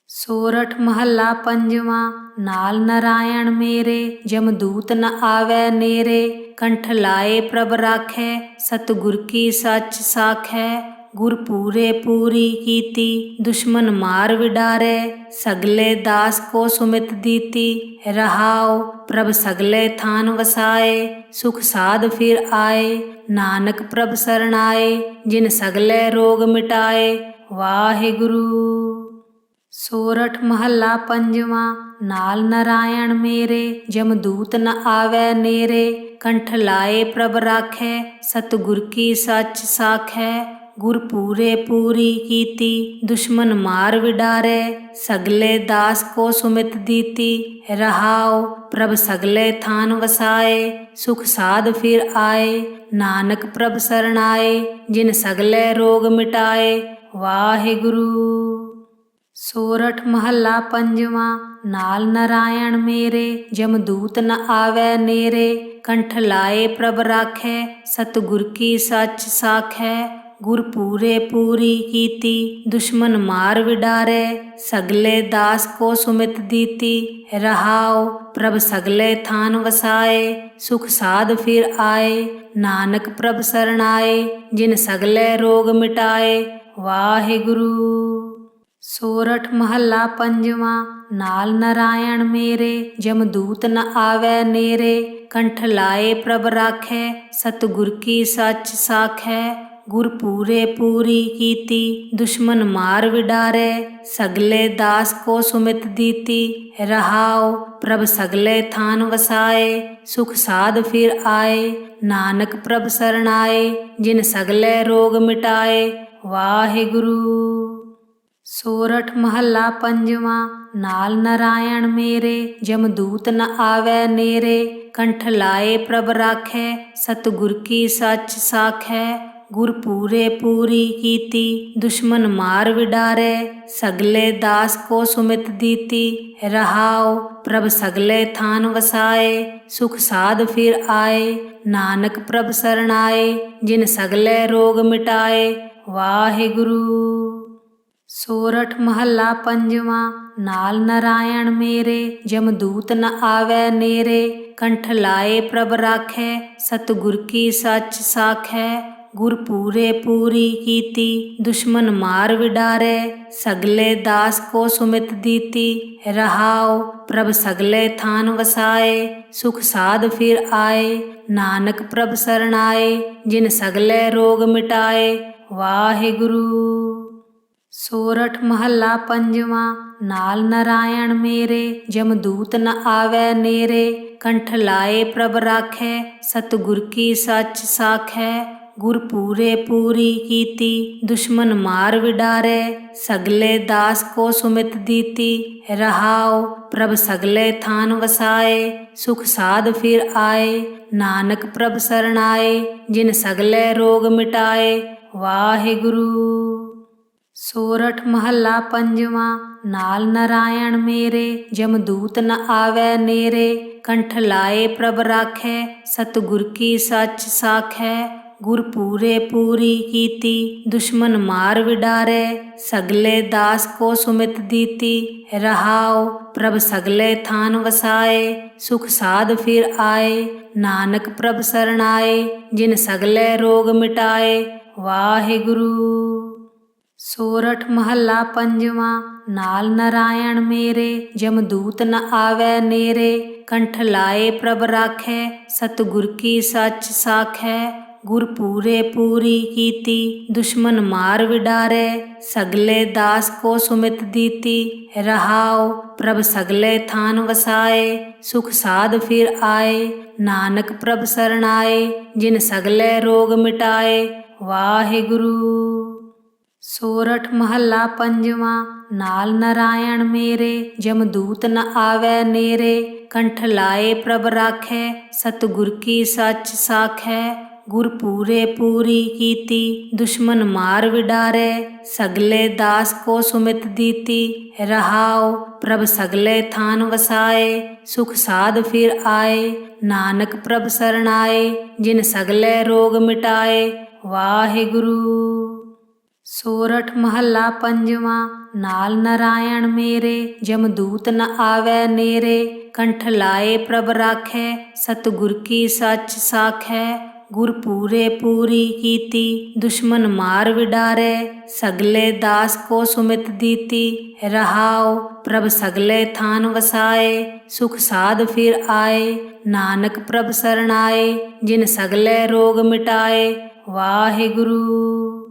ਸੋਰਠ ਮਹੱਲਾ ਪੰਜਵਾਂ। ਨਾਲ ਨਾਰਾਇਣ ਮੇਰੇ, ਜਮਦੂਤ ਨ ਆਵੈ ਨੇਰੇ। ਕੰਠ ਲਾਏ ਪ੍ਰਭ ਰਾਖੈ, ਸਤਿਗੁਰ ਕੀ ਸੱਚ ਸਾਖੈ। ਗੁਰ ਪੂਰੇ ਪੂਰੀ ਕੀਤੀ, ਦੁਸ਼ਮਨ ਮਾਰ ਵਿਡਾਰੈ। ਸਗਲੇ ਦਾਸ ਕੋ ਸੁਮਿਤ ਦੀਤੀ, ਰਹਾਉ ਪ੍ਰਭ ਸਗਲੇ ਥਾਨ ਵਸਾਏ। ਸੁਖ ਸਾਧ ਫਿਰ ਆਏ, ਨਾਨਕ ਪ੍ਰਭ ਸਰਣਾਏ। ਜਿਨ ਸਗਲੇ ਰੋਗ ਮਿਟਾਏ, ਵਾਹਿਗੁਰੂ। ਸੋਰਠ ਮਹੱਲਾ ਪੰਜਵਾਂ। ਨਾਲ ਨਾਰਾਇਣ ਮੇਰੇ, ਜਮਦੂਤ ਨ ਆਵੈ ਨੇਰੇ। ਕੰਠ ਲਾਏ ਪ੍ਰਭ ਰਾਖੈ, ਸਤਿਗੁਰ ਕੀ ਸੱਚ ਸਾਖੈ। ਗੁਰ ਪੂਰੇ ਪੂਰੀ ਕੀਤੀ, ਦੁਸ਼ਮਨ ਮਾਰ ਵਿਡਾਰੈ। ਸਗਲੇ ਦਾਸ ਕੋ ਸੁਮਿਤ ਦੀਤੀ, ਰਹਾਉ ਪ੍ਰਭ ਸਗਲੇ ਥਾਨ ਵਸਾਏ। ਸੁਖ ਸਾਧ ਫਿਰ ਆਏ, ਨਾਨਕ ਪ੍ਰਭ ਸਰਣਾਏ। ਜਿਨ ਸਗਲੇ ਰੋਗ ਮਿਟਾਏ, ਵਾਹਿਗੁਰੂ। ਸੋਰਠ ਮਹੱਲਾ ਪੰਜਵਾਂ। ਨਾਲ ਨਾਰਾਇਣ ਮੇਰੇ, ਜਮਦੂਤ ਨ ਆਵੈ ਨੇਰੇ। ਕੰਠ ਲਾਏ ਪ੍ਰਭ ਰਾਖੈ, ਸਤਿਗੁਰ ਕੀ ਸੱਚ ਸਾਖੈ। ਗੁਰ ਪੂਰੇ ਪੂਰੀ ਕੀਤੀ, ਦੁਸ਼ਮਨ ਮਾਰ ਵਿਡਾਰੈ। ਸਗਲੇ ਦਾਸ ਕੋ ਸੁਮਿਤ ਦੀਤੀ, ਰਹਾਉ ਪ੍ਰਭ ਸਗਲੇ ਥਾਨ ਵਸਾਏ। ਸੁਖ ਸਾਧ ਫਿਰ ਆਏ, ਨਾਨਕ ਪ੍ਰਭ ਸਰਣਾਏ। ਜਿਨ ਸਗਲੇ ਰੋਗ ਮਿਟਾਏ, ਵਾਹਿਗੁਰੂ। ਸੋਰਠ ਮਹੱਲਾ ਪੰਜਵਾਂ। नाल नारायण मेरे, जमदूत न आवै नेरे। कंठ लाए प्रभ राखै, सतगुर की सच साखै। गुर पूरे पूरी कीती, दुश्मन मार विडारै। सगले दास को सुमित दीती, रहाओ प्रभ सगले थान वसाए। सुख साध फिर आए, नानक प्रभ शरणाए। जिन सगले रोग मिटाए, वाहिगुरु। सोरठ महला पंजवा। नाल नारायण मेरे, जमदूत न आवै नेरे। कंठ लाए प्रभ राखै, सतगुर की सच साखै। गुर पूरे पूरी कीती, दुश्मन मार विडारै। सगले दास को सुमित दीती, रहाओ प्रभ सगले थान वसाए। सुख साध फिर आए, नानक प्रभ शरणाए। जिन सगले रोग मिटाए, वाहिगुरु। सोरठ महला पंजवा। नाल नारायण मेरे, जमदूत न आवै नेरे। कंठ लाए प्रभ राखै, सतगुर की सच साखै। गुर पूरे पूरी कीती, दुश्मन मार विडारै। सगले दास को सुमित दीती, रहाओ प्रभ सगले थान वसाए। सुख साध फिर आए, नानक प्रभ शरणाए। जिन सगले रोग मिटाए, वाहिगुरु। सोरठ महला पंजवा। नाल नारायण मेरे, जमदूत न आवै नेरे। कंठ लाए प्रभ राखै, सतगुर की सच साखै। गुर पूरे पूरी कीती, दुश्मन मार विडारै। सगले दास को सुमित दीती, रहाओ प्रभ सगले थान वसाए। सुख साध फिर आए, नानक प्रभ शरणाए। जिन सगले रोग मिटाए, वाहिगुरु। सोरठ महला पंजवा। नाल नारायण मेरे, जमदूत न आवै नेरे। कंठ लाए प्रभ राखै, सतगुर की सच साखै। गुर पूरे पूरी कीती, दुश्मन मार विडारै। सगले दास को सुमित दीती, रहाओ प्रभ सगले थान वसाए। सुख साध फिर आए, नानक प्रभ शरणाए। जिन सगले रोग मिटाए, वाहिगुरु। सोरठ महला पंजवा। नाल नारायण मेरे, जमदूत न आवै नेरे। कंठ लाए प्रभ राखै, सतगुर की सच साखै। गुर पूरे पूरी कीती, दुश्मन मार विडारै। सगले दास को सुमित दीती, रहाओ प्रभ सगले थान वसाए। सुख साध फिर आए, नानक प्रभ शरणाए। जिन सगले रोग मिटाए, वाहिगुरु। सोरठ महला पंजवा। नाल नारायण मेरे, जमदूत न आवै नेरे। कंठ लाए प्रभ राखै, सतगुर की सच साखै। गुर पूरे पूरी कीती, दुश्मन मार विडारै। सगले दास को सुमित दीती, रहाओ प्रभ सगले थान वसाए। सुख साध फिर आए, नानक प्रभ शरणाए। जिन सगले रोग मिटाए, वाहिगुरु। सोरठ महला पंजवा। नाल नारायण मेरे, जमदूत न आवै नेरे। कंठ लाए प्रभ राखै, सतगुर की सच साखै। गुर पूरे पूरी कीती, दुश्मन मार विडारै। सगले दास को सुमित दीती, रहाओ प्रभ सगले थान वसाए। सुख साध फिर आए, नानक प्रभ शरणाए। जिन सगले रोग मिटाए, वाहिगुरु।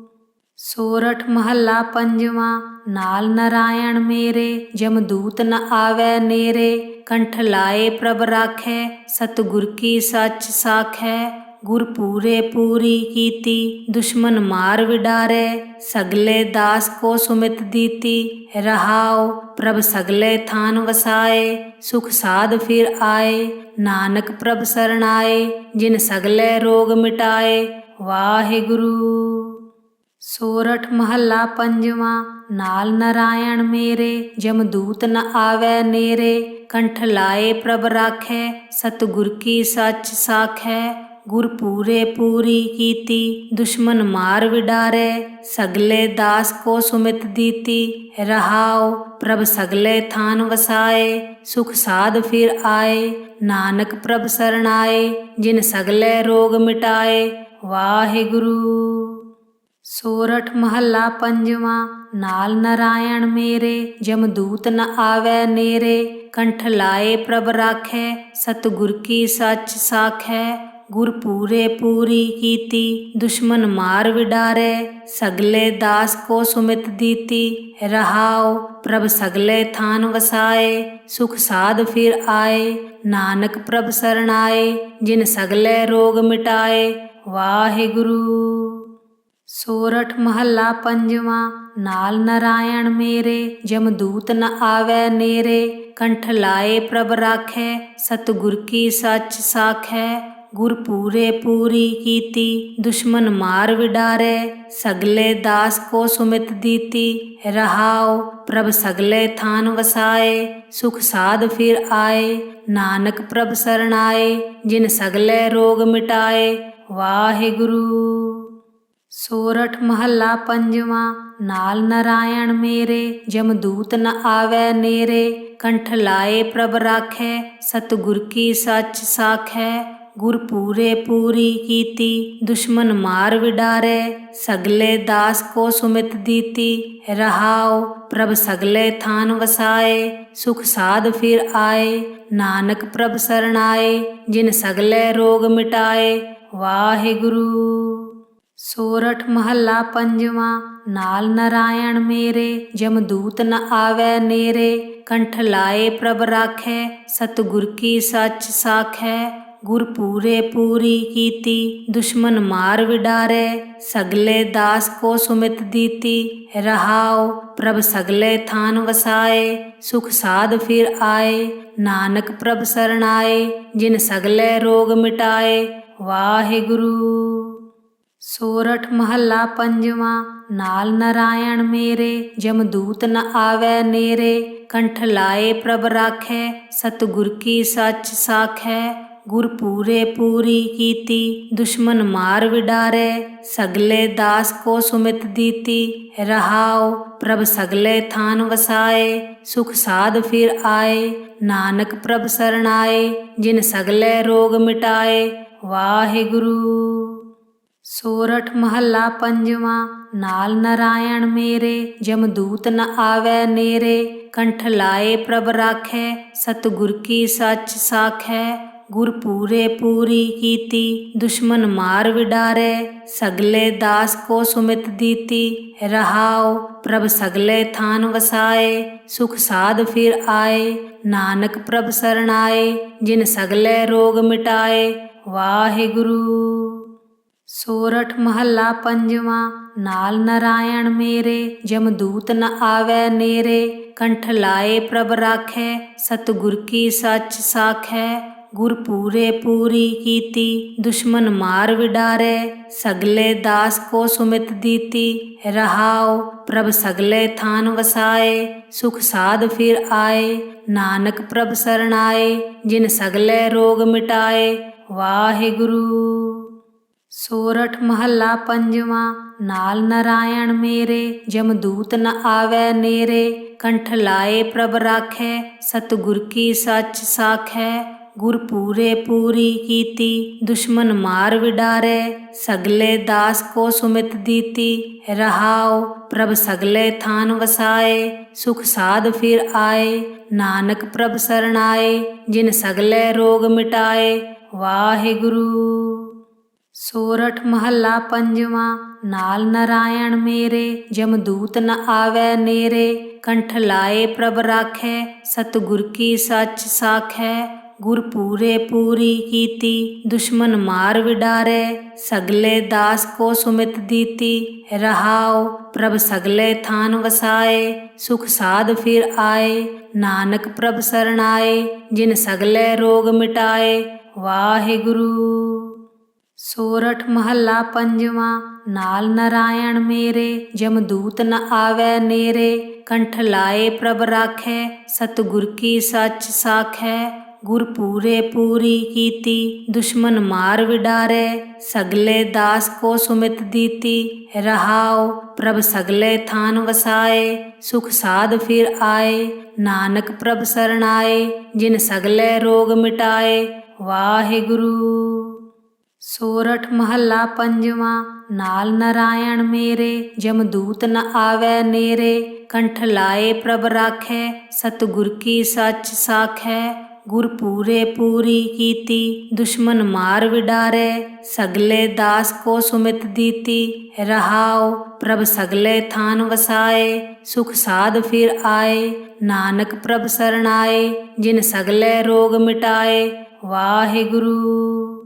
सोरठ महला पंजवा। नाल नारायण मेरे, जमदूत न आवै नेरे। कंठ लाए प्रभ राखै, सतगुर की सच साखै। गुर पूरे पूरी कीती, दुश्मन मार विडारै। सगले दास को सुमित दीती, रहाओ प्रभ सगले थान वसाए। सुख साध फिर आए, नानक प्रभ शरणाए। जिन सगले रोग मिटाए, वाहिगुरु। सोरठ महला पंजवा। नाल नारायण मेरे, जमदूत न आवै नेरे। कंठ लाए प्रभ राखै, सतगुर की सच साखै। गुर पूरे पूरी कीती, दुश्मन मार विडारै। सगले दास को सुमित दीती, रहाओ प्रभ सगले थान वसाए। सुख साध फिर आए, नानक प्रभ शरणाए। जिन सगले रोग मिटाए, वाहिगुरु। ਸੋਰਠ ਮਹੱਲਾ ਪੰਜਵਾਂ। ਨਾਲ ਨਾਰਾਇਣ ਮੇਰੇ, ਜਮਦੂਤ ਨ ਆਵੈ ਨੇਰੇ। ਕੰਠ ਲਾਏ ਪ੍ਰਭ ਰਾਖੈ, ਸਤਿਗੁਰ ਕੀ ਸੱਚ ਸਾਖੈ। ਗੁਰ ਪੂਰੇ ਪੂਰੀ ਕੀਤੀ, ਦੁਸ਼ਮਨ ਮਾਰ ਵਿਡਾਰੈ। ਸਗਲੇ ਦਾਸ ਕੋ ਸੁਮਿਤ ਦੀਤੀ, ਰਹਾਉ ਪ੍ਰਭ ਸਗਲੇ ਥਾਨ ਵਸਾਏ। ਸੁਖ ਸਾਧ ਫਿਰ ਆਏ, ਨਾਨਕ ਪ੍ਰਭ ਸਰਣਾਏ। ਜਿਨ ਸਗਲੇ ਰੋਗ ਮਿਟਾਏ, ਵਾਹਿਗੁਰੂ। ਸੋਰਠ ਮਹੱਲਾ ਪੰਜਵਾਂ। ਨਾਲ ਨਾਰਾਇਣ ਮੇਰੇ, ਜਮਦੂਤ ਨ ਆਵੈ ਨੇਰੇ। ਕੰਠ ਲਾਏ ਪ੍ਰਭ ਰਾਖੈ, ਸਤਿਗੁਰ ਕੀ ਸੱਚ ਸਾਖੈ। ਗੁਰ ਪੂਰੇ ਪੂਰੀ ਕੀਤੀ, ਦੁਸ਼ਮਨ ਮਾਰ ਵਿਡਾਰੈ। ਸਗਲੇ ਦਾਸ ਕੋ ਸੁਮਿਤ ਦੀਤੀ, ਰਹਾਉ ਪ੍ਰਭ ਸਗਲੇ ਥਾਨ ਵਸਾਏ। ਸੁਖ ਸਾਧ ਫਿਰ ਆਏ, ਨਾਨਕ ਪ੍ਰਭ ਸਰਣਾਏ। ਜਿਨ ਸਗਲੇ ਰੋਗ ਮਿਟਾਏ, ਵਾਹਿਗੁਰੂ। ਸੋਰਠ ਮਹੱਲਾ ਪੰਜਵਾਂ। ਨਾਲ ਨਾਰਾਇਣ ਮੇਰੇ, ਜਮਦੂਤ ਨ ਆਵੈ ਨੇਰੇ। ਕੰਠ ਲਾਏ ਪ੍ਰਭ ਰਾਖੈ, ਸਤਿਗੁਰ ਕੀ ਸੱਚ ਸਾਖੈ। ਗੁਰ ਪੂਰੇ ਪੂਰੀ ਕੀਤੀ, ਦੁਸ਼ਮਨ ਮਾਰ ਵਿਡਾਰੈ। ਸਗਲੇ ਦਾਸ ਕੋ ਸੁਮਿਤ ਦੀਤੀ, ਰਹਾਉ ਪ੍ਰਭ ਸਗਲੇ ਥਾਨ ਵਸਾਏ। ਸੁਖ ਸਾਧ ਫਿਰ ਆਏ, ਨਾਨਕ ਪ੍ਰਭ ਸਰਣਾਏ। ਜਿਨ ਸਗਲੇ ਰੋਗ ਮਿਟਾਏ, ਵਾਹਿਗੁਰੂ। ਸੋਰਠ ਮਹੱਲਾ ਪੰਜਵਾਂ। ਨਾਲ ਨਾਰਾਇਣ ਮੇਰੇ, ਜਮਦੂਤ ਨ ਆਵੈ ਨੇਰੇ। ਕੰਠ ਲਾਏ ਪ੍ਰਭ ਰਾਖੈ, ਸਤਿਗੁਰ ਕੀ ਸੱਚ ਸਾਖੈ। ਗੁਰ ਪੂਰੇ ਪੂਰੀ ਕੀਤੀ, ਦੁਸ਼ਮਨ ਮਾਰ ਵਿਡਾਰੈ। ਸਗਲੇ ਦਾਸ ਕੋ ਸੁਮਿਤ ਦੀਤੀ, ਰਹਾਉ ਪ੍ਰਭ ਸਗਲੇ ਥਾਨ ਵਸਾਏ। ਸੁਖ ਸਾਧ ਫਿਰ ਆਏ, ਨਾਨਕ ਪ੍ਰਭ ਸਰਣਾਏ। ਜਿਨ ਸਗਲੇ ਰੋਗ ਮਿਟਾਏ, ਵਾਹਿਗੁਰੂ। ਸੋਰਠ ਮਹੱਲਾ ਪੰਜਵਾਂ। ਨਾਲ ਨਾਰਾਇਣ ਮੇਰੇ, ਜਮਦੂਤ ਨ ਆਵੈ ਨੇਰੇ। ਕੰਠ ਲਾਏ ਪ੍ਰਭ ਰਾਖੈ, ਸਤਿਗੁਰ ਕੀ ਸੱਚ ਸਾਖੈ। ਗੁਰ ਪੂਰੇ ਪੂਰੀ ਕੀਤੀ, ਦੁਸ਼ਮਨ ਮਾਰ ਵਿਡਾਰੈ। ਸਗਲੇ ਦਾਸ ਕੋ ਸੁਮਿਤ ਦੀਤੀ, ਰਹਾਉ ਪ੍ਰਭ ਸਗਲੇ ਥਾਨ ਵਸਾਏ। ਸੁਖ ਸਾਧ ਫਿਰ ਆਏ, ਨਾਨਕ ਪ੍ਰਭ ਸਰਣਾਏ। ਜਿਨ ਸਗਲੇ ਰੋਗ ਮਿਟਾਏ, ਵਾਹਿਗੁਰੂ। ਸੋਰਠ ਮਹੱਲਾ ਪੰਜਵਾਂ। ਨਾਲ ਨਾਰਾਇਣ ਮੇਰੇ, ਜਮਦੂਤ ਨ ਆਵੈ ਨੇਰੇ। ਕੰਠ ਲਾਏ ਪ੍ਰਭ ਰਾਖੈ, ਸਤਿਗੁਰ ਕੀ ਸੱਚ ਸਾਖੈ। ਗੁਰ ਪੂਰੇ ਪੂਰੀ ਕੀਤੀ, ਦੁਸ਼ਮਨ ਮਾਰ ਵਿਡਾਰੈ। ਸਗਲੇ ਦਾਸ ਕੋ ਸੁਮਿਤ ਦੀਤੀ, ਰਹਾਉ ਪ੍ਰਭ ਸਗਲੇ ਥਾਨ ਵਸਾਏ। ਸੁਖ ਸਾਧ ਫਿਰ ਆਏ, ਨਾਨਕ ਪ੍ਰਭ ਸਰਣਾਏ। ਜਿਨ ਸਗਲੇ ਰੋਗ ਮਿਟਾਏ, ਵਾਹਿਗੁਰੂ। ਸੋਰਠ ਮਹੱਲਾ ਪੰਜਵਾਂ। ਨਾਲ ਨਾਰਾਇਣ ਮੇਰੇ, ਜਮਦੂਤ ਨ ਆਵੈ ਨੇਰੇ। ਕੰਠ ਲਾਏ ਪ੍ਰਭ ਰਾਖੈ, ਸਤਿਗੁਰ ਕੀ ਸੱਚ ਸਾਖੈ। ਗੁਰ ਪੂਰੇ ਪੂਰੀ ਕੀਤੀ, ਦੁਸ਼ਮਨ ਮਾਰ ਵਿਡਾਰੈ। ਸਗਲੇ ਦਾਸ ਕੋ ਸੁਮਿਤ ਦੀਤੀ, ਰਹਾਉ ਪ੍ਰਭ ਸਗਲੇ ਥਾਨ ਵਸਾਏ। ਸੁਖ ਸਾਧ ਫਿਰ ਆਏ, ਨਾਨਕ ਪ੍ਰਭ ਸਰਣਾਏ। ਜਿਨ ਸਗਲੇ ਰੋਗ ਮਿਟਾਏ, ਵਾਹਿਗੁਰੂ। ਸੋਰਠ ਮਹੱਲਾ ਪੰਜਵਾਂ। ਨਾਲ ਨਾਰਾਇਣ ਮੇਰੇ, ਜਮਦੂਤ ਨ ਆਵੈ ਨੇਰੇ। ਕੰਠ ਲਾਏ ਪ੍ਰਭ ਰਾਖੈ, ਸਤਿਗੁਰ ਕੀ ਸੱਚ ਸਾਖੈ। ਗੁਰ ਪੂਰੇ ਪੂਰੀ ਕੀਤੀ, ਦੁਸ਼ਮਨ ਮਾਰ ਵਿਡਾਰੈ। ਸਗਲੇ ਦਾਸ ਕੋ ਸੁਮਿਤ ਦੀਤੀ, ਰਹਾਉ ਪ੍ਰਭ ਸਗਲੇ ਥਾਨ ਵਸਾਏ। ਸੁਖ ਸਾਧ ਫਿਰ ਆਏ, ਨਾਨਕ ਪ੍ਰਭ ਸਰਣਾਏ। ਜਿਨ ਸਗਲੇ ਰੋਗ ਮਿਟਾਏ, ਵਾਹਿਗੁਰੂ। ਸੋਰਠ ਮਹੱਲਾ ਪੰਜਵਾਂ। ਨਾਲ ਨਾਰਾਇਣ ਮੇਰੇ, ਜਮਦੂਤ ਨ ਆਵੈ ਨੇਰੇ। ਕੰਠ ਲਾਏ ਪ੍ਰਭ ਰਾਖੈ, ਸਤਿਗੁਰ ਕੀ ਸੱਚ ਸਾਖੈ। ਗੁਰ ਪੂਰੇ ਪੂਰੀ ਕੀਤੀ, ਦੁਸ਼ਮਨ ਮਾਰ ਵਿਡਾਰੈ। ਸਗਲੇ ਦਾਸ ਕੋ ਸੁਮਿਤ ਦੀਤੀ, ਰਹਾਉ ਪ੍ਰਭ ਸਗਲੇ ਥਾਨ ਵਸਾਏ। ਸੁਖ ਸਾਧ ਫਿਰ ਆਏ, ਨਾਨਕ ਪ੍ਰਭ ਸਰਣਾਏ। ਜਿਨ ਸਗਲੇ ਰੋਗ ਮਿਟਾਏ, ਵਾਹਿਗੁਰੂ। ਸੋਰਠ ਮਹੱਲਾ ਪੰਜਵਾਂ। ਨਾਲ ਨਾਰਾਇਣ ਮੇਰੇ, ਜਮਦੂਤ ਨ ਆਵੈ ਨੇਰੇ। ਕੰਠ ਲਾਏ ਪ੍ਰਭ ਰਾਖੈ, ਸਤਿਗੁਰ ਕੀ ਸੱਚ ਸਾਖੈ। ਗੁਰ ਪੂਰੇ ਪੂਰੀ ਕੀਤੀ, ਦੁਸ਼ਮਨ ਮਾਰ ਵਿਡਾਰੈ। ਸਗਲੇ ਦਾਸ ਕੋ ਸੁਮਿਤ ਦੀਤੀ, ਰਹਾਉ ਪ੍ਰਭ ਸਗਲੇ ਥਾਨ ਵਸਾਏ। ਸੁਖ ਸਾਧ ਫਿਰ ਆਏ, ਨਾਨਕ ਪ੍ਰਭ ਸਰਣਾਏ। ਜਿਨ ਸਗਲੇ ਰੋਗ ਮਿਟਾਏ, ਵਾਹਿਗੁਰੂ। ਸੋਰਠ ਮਹੱਲਾ ਪੰਜਵਾਂ। ਨਾਲ ਨਰਾਇਣ ਮੇਰੇ, ਜਮਦੂਤ ਨ ਆਵੈ ਨੇਰੇ। ਕੰਠ ਲਾਏ ਪ੍ਰਭ ਰਾਖੈ, ਸਤਿਗੁਰ ਕੀ ਸੱਚ ਸਾਖੈ। ਗੁਰ ਪੂਰੇ ਪੂਰੀ ਕੀਤੀ, ਦੁਸ਼ਮਨ ਮਾਰ ਵਿਡਾਰੈ। ਸਗਲੇ ਦਾਸ ਕੋ ਸੁਮਿਤ ਦੀਤੀ, ਰਹਾਉ ਪ੍ਰਭ ਸਗਲੇ ਥਾਨ ਵਸਾਏ। ਸੁਖ ਸਾਧ ਫਿਰ ਆਏ, ਨਾਨਕ ਪ੍ਰਭ ਸਰਣਾਏ। ਜਿਨ ਸਗਲੇ ਰੋਗ ਮਿਟਾਏ, ਵਾਹਿਗੁਰੂ।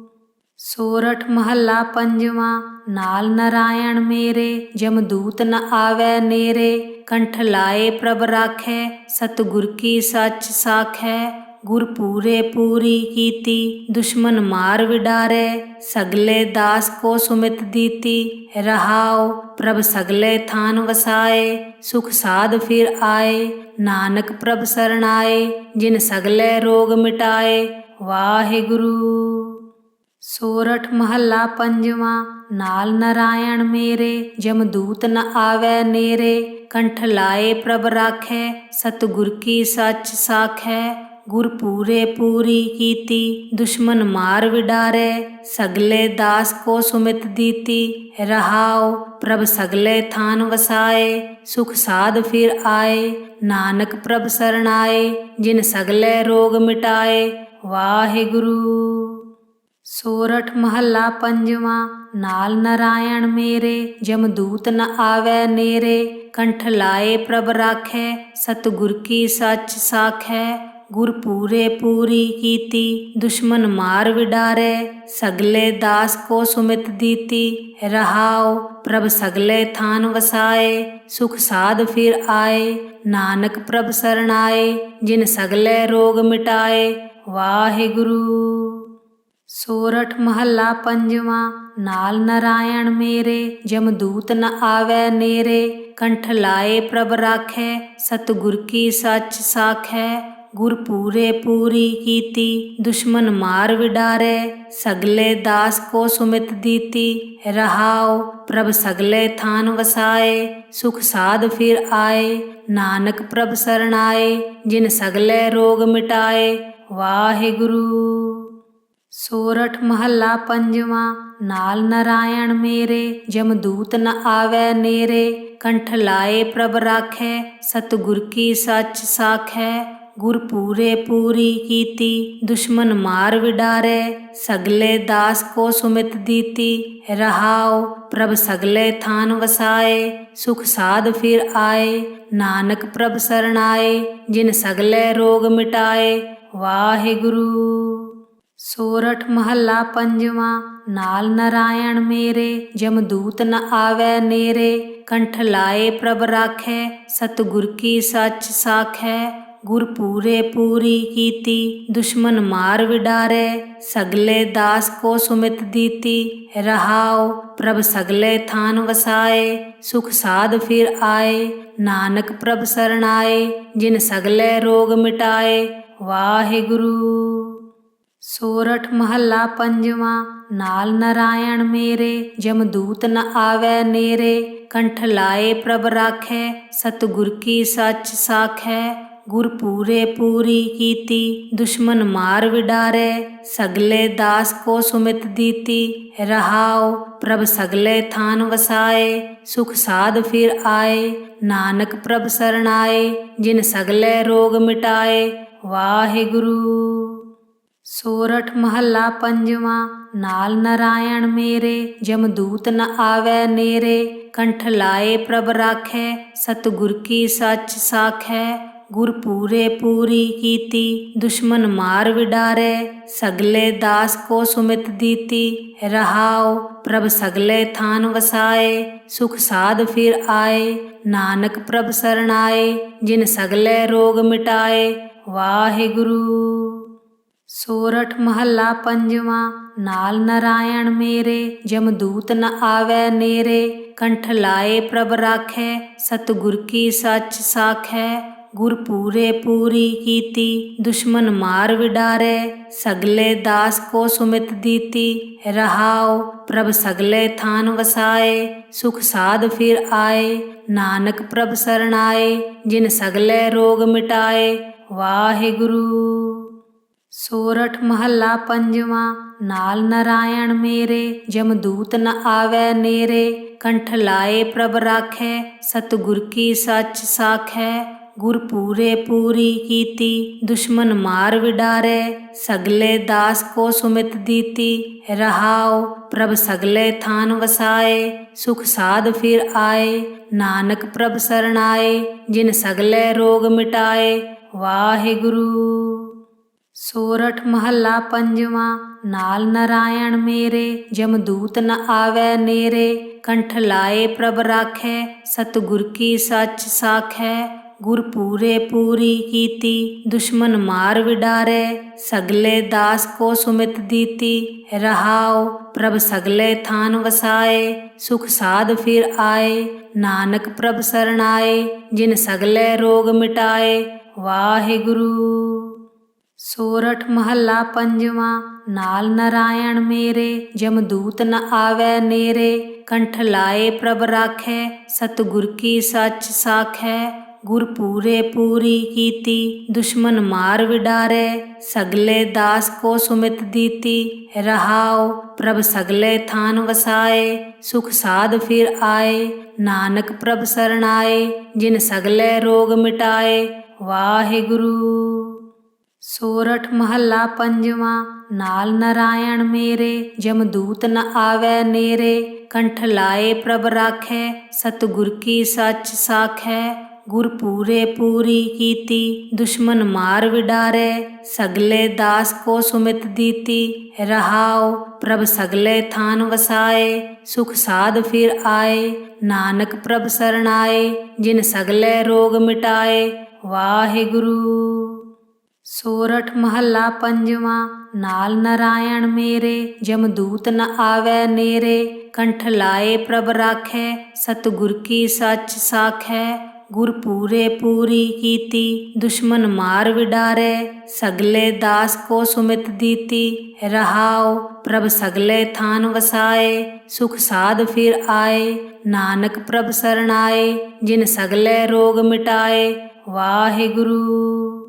ਸੋਰਠ ਮਹੱਲਾ ਪੰਜਵਾਂ। ਨਾਲ ਨਰਾਇਣ ਮੇਰੇ, ਜਮਦੂਤ ਨ ਆਵੈ ਨੇਰੇ। ਕੰਠ ਲਾਏ ਪ੍ਰਭ ਰਾਖੈ, ਸਤਿਗੁਰ ਕੀ ਸੱਚ ਸਾਖੈ। ਗੁਰ ਪੂਰੇ ਪੂਰੀ ਕੀਤੀ, ਦੁਸ਼ਮਨ ਮਾਰ ਵਿਡਾਰੈ। ਸਗਲੇ ਦਾਸ ਕੋ ਸੁਮਿਤ ਦੀਤੀ, ਰਹਾਉ ਪ੍ਰਭ ਸਗਲੇ ਥਾਨ ਵਸਾਏ। ਸੁਖ ਸਾਧ ਫਿਰ ਆਏ, ਨਾਨਕ ਪ੍ਰਭ ਸਰਣਾਏ। ਜਿਨ ਸਗਲੇ ਰੋਗ ਮਿਟਾਏ, ਵਾਹਿਗੁਰੂ। ਸੋਰਠ ਮਹੱਲਾ ਪੰਜਵਾਂ। ਨਾਲ ਨਰਾਇਣ ਮੇਰੇ, ਜਮਦੂਤ ਨ ਆਵੈ ਨੇਰੇ। ਕੰਠ ਲਾਏ ਪ੍ਰਭ ਰਾਖੈ, ਸਤਿਗੁਰ ਕੀ ਸੱਚ ਸਾਖੈ। ਗੁਰ ਪੂਰੇ ਪੂਰੀ ਕੀਤੀ, ਦੁਸ਼ਮਨ ਮਾਰ ਵਿਡਾਰੈ। ਸਗਲੇ ਦਾਸ ਕੋ ਸੁਮਿਤ ਦੀਤੀ, ਰਹਾਉ ਪ੍ਰਭ ਸਗਲੇ ਥਾਨ ਵਸਾਏ। ਸੁਖ ਸਾਧ ਫਿਰ ਆਏ, ਨਾਨਕ ਪ੍ਰਭ ਸਰਣਾਏ। ਜਿਨ ਸਗਲੇ ਰੋਗ ਮਿਟਾਏ, ਵਾਹਿਗੁਰੂ। ਸੋਰਠ ਮਹੱਲਾ ਪੰਜਵਾਂ। ਨਾਲ ਨਰਾਇਣ ਮੇਰੇ, ਜਮਦੂਤ ਨ ਆਵੈ ਨੇਰੇ। ਕੰਠ ਲਾਏ ਪ੍ਰਭ ਰਾਖੈ, ਸਤਿਗੁਰ ਕੀ ਸੱਚ ਸਾਖੈ। ਗੁਰ ਪੂਰੇ ਪੂਰੀ ਕੀਤੀ, ਦੁਸ਼ਮਨ ਮਾਰ ਵਿਡਾਰੈ। ਸਗਲੇ ਦਾਸ ਕੋ ਸੁਮਿਤ ਦੀਤੀ, ਰਹਾਉ ਪ੍ਰਭ ਸਗਲੇ ਥਾਨ ਵਸਾਏ। ਸੁਖ ਸਾਧ ਫਿਰ ਆਏ, ਨਾਨਕ ਪ੍ਰਭ ਸਰਣਾਏ। ਜਿਨ ਸਗਲੇ ਰੋਗ ਮਿਟਾਏ, ਵਾਹਿਗੁਰੂ। ਸੋਰਠ ਮਹੱਲਾ ਪੰਜਵਾਂ। ਨਾਲ ਨਰਾਇਣ ਮੇਰੇ, ਜਮਦੂਤ ਨ ਆਵੈ ਨੇਰੇ। ਕੰਠ ਲਾਏ ਪ੍ਰਭ ਰਾਖੈ, ਸਤਿਗੁਰ ਕੀ ਸੱਚ ਸਾਖੈ। ਗੁਰ ਪੂਰੇ ਪੂਰੀ ਕੀਤੀ, ਦੁਸ਼ਮਨ ਮਾਰ ਵਿਡਾਰੈ। ਸਗਲੇ ਦਾਸ ਕੋ ਸੁਮਿਤ ਦੀਤੀ, ਰਹਾਉ ਪ੍ਰਭ ਸਗਲੇ ਥਾਨ ਵਸਾਏ। ਸੁਖ ਸਾਧ ਫਿਰ ਆਏ, ਨਾਨਕ ਪ੍ਰਭ ਸਰਣਾਏ। ਜਿਨ ਸਗਲੇ ਰੋਗ ਮਿਟਾਏ, ਵਾਹਿਗੁਰੂ। ਸੋਰਠ ਮਹੱਲਾ ਪੰਜਵਾਂ। ਨਾਲ ਨਰਾਇਣ ਮੇਰੇ, ਜਮਦੂਤ ਨ ਆਵੈ ਨੇਰੇ। ਕੰਠ ਲਾਏ ਪ੍ਰਭ ਰਾਖੈ, ਸਤਿਗੁਰ ਕੀ ਸੱਚ ਸਾਖੈ। ਗੁਰ ਪੂਰੇ ਪੂਰੀ ਕੀਤੀ, ਦੁਸ਼ਮਨ ਮਾਰ ਵਿਡਾਰੈ। ਸਗਲੇ ਦਾਸ ਕੋ ਸੁਮਿਤ ਦੀਤੀ, ਰਹਾਉ ਪ੍ਰਭ ਸਗਲੇ ਥਾਨ ਵਸਾਏ। ਸੁਖ ਸਾਧ ਫਿਰ ਆਏ, ਨਾਨਕ ਪ੍ਰਭ ਸਰਣਾਏ। ਜਿਨ ਸਗਲੇ ਰੋਗ ਮਿਟਾਏ, ਵਾਹਿਗੁਰੂ। ਸੋਰਠ ਮਹੱਲਾ ਪੰਜਵਾਂ। ਨਾਲ ਨਰਾਇਣ ਮੇਰੇ, ਜਮਦੂਤ ਨ ਆਵੈ ਨੇਰੇ। ਕੰਠ ਲਾਏ ਪ੍ਰਭ ਰਾਖੈ, ਸਤਿਗੁਰ ਕੀ ਸੱਚ ਸਾਖੈ। ਗੁਰ ਪੂਰੇ ਪੂਰੀ ਕੀਤੀ, ਦੁਸ਼ਮਨ ਮਾਰ ਵਿਡਾਰੈ। ਸਗਲੇ ਦਾਸ ਕੋ ਸੁਮਿਤ ਦੀਤੀ, ਰਹਾਉ ਪ੍ਰਭ ਸਗਲੇ ਥਾਨ ਵਸਾਏ। ਸੁਖ ਸਾਧ ਫਿਰ ਆਏ, ਨਾਨਕ ਪ੍ਰਭ ਸਰਣਾਏ। ਜਿਨ ਸਗਲੇ ਰੋਗ ਮਿਟਾਏ, ਵਾਹਿਗੁਰੂ। ਸੋਰਠ ਮਹੱਲਾ ਪੰਜਵਾਂ। ਨਾਲ ਨਰਾਇਣ ਮੇਰੇ, ਜਮਦੂਤ ਨ ਆਵੈ ਨੇਰੇ। ਕੰਠ ਲਾਏ ਪ੍ਰਭ ਰਾਖੈ, ਸਤਿਗੁਰ ਕੀ ਸੱਚ ਸਾਖੈ। ਗੁਰ ਪੂਰੇ ਪੂਰੀ ਕੀਤੀ, ਦੁਸ਼ਮਨ ਮਾਰ ਵਿਡਾਰੈ। ਸਗਲੇ ਦਾਸ ਕੋ ਸੁਮਿਤ ਦੀਤੀ, ਰਹਾਉ ਪ੍ਰਭ ਸਗਲੇ ਥਾਨ ਵਸਾਏ। ਸੁਖ ਸਾਧ ਫਿਰ ਆਏ, ਨਾਨਕ ਪ੍ਰਭ ਸਰਣਾਏ। ਜਿਨ ਸਗਲੇ ਰੋਗ ਮਿਟਾਏ, ਵਾਹਿਗੁਰੂ। ਸੋਰਠ ਮਹੱਲਾ ਪੰਜਵਾਂ। ਨਾਲ ਨਰਾਇਣ ਮੇਰੇ, ਜਮਦੂਤ ਨ ਆਵੈ ਨੇਰੇ। ਕੰਠ ਲਾਏ ਪ੍ਰਭ ਰਾਖੈ, ਸਤਿਗੁਰ ਕੀ ਸੱਚ ਸਾਖੈ। ਗੁਰ ਪੂਰੇ ਪੂਰੀ ਕੀਤੀ, ਦੁਸ਼ਮਨ ਮਾਰ ਵਿਡਾਰੈ। ਸਗਲੇ ਦਾਸ ਕੋ ਸੁਮਿਤ ਦੀਤੀ, ਰਹਾਉ ਪ੍ਰਭ ਸਗਲੇ ਥਾਨ ਵਸਾਏ। ਸੁਖ ਸਾਧ ਫਿਰ ਆਏ, ਨਾਨਕ ਪ੍ਰਭ ਸਰਣਾਏ। ਜਿਨ ਸਗਲੇ ਰੋਗ ਮਿਟਾਏ, ਵਾਹਿਗੁਰੂ। ਸੋਰਠ ਮਹੱਲਾ ਪੰਜਵਾਂ। ਨਾਲ ਨਰਾਇਣ ਮੇਰੇ, ਜਮਦੂਤ ਨ ਆਵੈ ਨੇਰੇ। ਕੰਠ ਲਾਏ ਪ੍ਰਭ ਰਾਖੈ, ਸਤਿਗੁਰ ਕੀ ਸੱਚ ਸਾਖੈ। ਗੁਰ ਪੂਰੇ ਪੂਰੀ ਕੀਤੀ, ਦੁਸ਼ਮਨ ਮਾਰ ਵਿਡਾਰੈ। ਸਗਲੇ ਦਾਸ ਕੋ ਸੁਮਿਤ ਦੀਤੀ, ਰਹਾਉ ਪ੍ਰਭ ਸਗਲੇ ਥਾਨ ਵਸਾਏ। ਸੁਖ ਸਾਧ ਫਿਰ ਆਏ, ਨਾਨਕ ਪ੍ਰਭ ਸਰਣਾਏ। ਜਿਨ ਸਗਲੇ ਰੋਗ ਮਿਟਾਏ, ਵਾਹਿਗੁਰੂ। ਸੋਰਠ ਮਹੱਲਾ ਪੰਜਵਾਂ। ਨਾਲ ਨਰਾਇਣ ਮੇਰੇ, ਜਮਦੂਤ ਨ ਆਵੈ ਨੇਰੇ। ਕੰਠ ਲਾਏ ਪ੍ਰਭ ਰਾਖੈ, ਸਤਿਗੁਰ ਕੀ ਸੱਚ ਸਾਖੈ। ਗੁਰ ਪੂਰੇ ਪੂਰੀ ਕੀਤੀ, ਦੁਸ਼ਮਨ ਮਾਰ ਵਿਡਾਰੈ। ਸਗਲੇ ਦਾਸ ਕੋ ਸੁਮਿਤ ਦੀਤੀ, ਰਹਾਉ ਪ੍ਰਭ ਸਗਲੇ ਥਾਨ ਵਸਾਏ। ਸੁਖ ਸਾਧ ਫਿਰ ਆਏ, ਨਾਨਕ ਪ੍ਰਭ ਸਰਣਾਏ। ਜਿਨ ਸਗਲੇ ਰੋਗ ਮਿਟਾਏ, ਵਾਹਿਗੁਰੂ। ਸੋਰਠ ਮਹੱਲਾ ਪੰਜਵਾਂ। ਨਾਲ ਨਰਾਇਣ ਮੇਰੇ, ਜਮਦੂਤ ਨ ਆਵੈ ਨੇਰੇ। ਕੰਠ ਲਾਏ ਪ੍ਰਭ ਰਾਖੈ, ਸਤਿਗੁਰ ਕੀ ਸੱਚ ਸਾਖੈ। ਗੁਰ ਪੂਰੇ ਪੂਰੀ ਕੀਤੀ, ਦੁਸ਼ਮਨ ਮਾਰ ਵਿਡਾਰੈ। ਸਗਲੇ ਦਾਸ ਕੋ ਸੁਮਿਤ ਦੀਤੀ, ਰਹਾਉ ਪ੍ਰਭ ਸਗਲੇ ਥਾਨ ਵਸਾਏ। ਸੁਖ ਸਾਧ ਫਿਰ ਆਏ, ਨਾਨਕ ਪ੍ਰਭ ਸਰਣਾਏ। ਜਿਨ ਸਗਲੇ ਰੋਗ ਮਿਟਾਏ, ਵਾਹਿਗੁਰੂ। ਸੋਰਠ ਮਹੱਲਾ ਪੰਜਵਾਂ। ਨਾਲ ਨਰਾਇਣ ਮੇਰੇ, ਜਮਦੂਤ ਨ ਆਵੈ ਨੇਰੇ। ਕੰਠ ਲਾਏ ਪ੍ਰਭ ਰਾਖੈ, ਸਤਿਗੁਰ ਕੀ ਸੱਚ ਸਾਖੈ। ਗੁਰ ਪੂਰੇ ਪੂਰੀ ਕੀਤੀ, ਦੁਸ਼ਮਨ ਮਾਰ ਵਿਡਾਰੈ। ਸਗਲੇ ਦਾਸ ਕੋ ਸੁਮਿਤ ਦੀਤੀ, ਰਹਾਉ ਪ੍ਰਭ ਸਗਲੇ ਥਾਨ ਵਸਾਏ। ਸੁਖ ਸਾਧ ਫਿਰ ਆਏ, ਨਾਨਕ ਪ੍ਰਭ ਸਰਣਾਏ। ਜਿਨ ਸਗਲੇ ਰੋਗ ਮਿਟਾਏ, ਵਾਹਿਗੁਰੂ। ਸੋਰਠ ਮਹੱਲਾ ਪੰਜਵਾਂ। ਨਾਲ ਨਰਾਇਣ ਮੇਰੇ, ਜਮਦੂਤ ਨ ਆਵੈ ਨੇਰੇ। ਕੰਠ ਲਾਏ ਪ੍ਰਭ ਰਾਖੈ, ਸਤਿਗੁਰ ਕੀ ਸੱਚ ਸਾਖੈ। ਗੁਰ ਪੂਰੇ ਪੂਰੀ ਕੀਤੀ, ਦੁਸ਼ਮਨ ਮਾਰ ਵਿਡਾਰੈ। ਸਗਲੇ ਦਾਸ ਕੋ ਸੁਮਿਤ ਦੀਤੀ, ਰਹਾਉ ਪ੍ਰਭ ਸਗਲੇ ਥਾਨ ਵਸਾਏ। ਸੁਖ ਸਾਧ ਫਿਰ ਆਏ, ਨਾਨਕ ਪ੍ਰਭ ਸਰਣਾਏ। ਜਿਨ ਸਗਲੇ ਰੋਗ ਮਿਟਾਏ, ਵਾਹਿਗੁਰੂ। ਸੋਰਠ ਮਹੱਲਾ ਪੰਜਵਾਂ। ਨਾਲ ਨਰਾਇਣ ਮੇਰੇ, ਜਮਦੂਤ ਨ ਆਵੈ ਨੇਰੇ। ਕੰਠ ਲਾਏ ਪ੍ਰਭ ਰਾਖੈ, ਸਤਿਗੁਰ ਕੀ ਸੱਚ ਸਾਖੈ। ਗੁਰ ਪੂਰੇ ਪੂਰੀ ਕੀਤੀ, ਦੁਸ਼ਮਨ ਮਾਰ ਵਿਡਾਰੈ। ਸਗਲੇ ਦਾਸ ਕੋ ਸੁਮਿਤ ਦੀਤੀ, ਰਹਾਉ ਪ੍ਰਭ ਸਗਲੇ ਥਾਨ ਵਸਾਏ। ਸੁਖ ਸਾਧ ਫਿਰ ਆਏ, ਨਾਨਕ ਪ੍ਰਭ ਸਰਣਾਏ। ਜਿਨ ਸਗਲੇ ਰੋਗ ਮਿਟਾਏ, ਵਾਹਿਗੁਰੂ।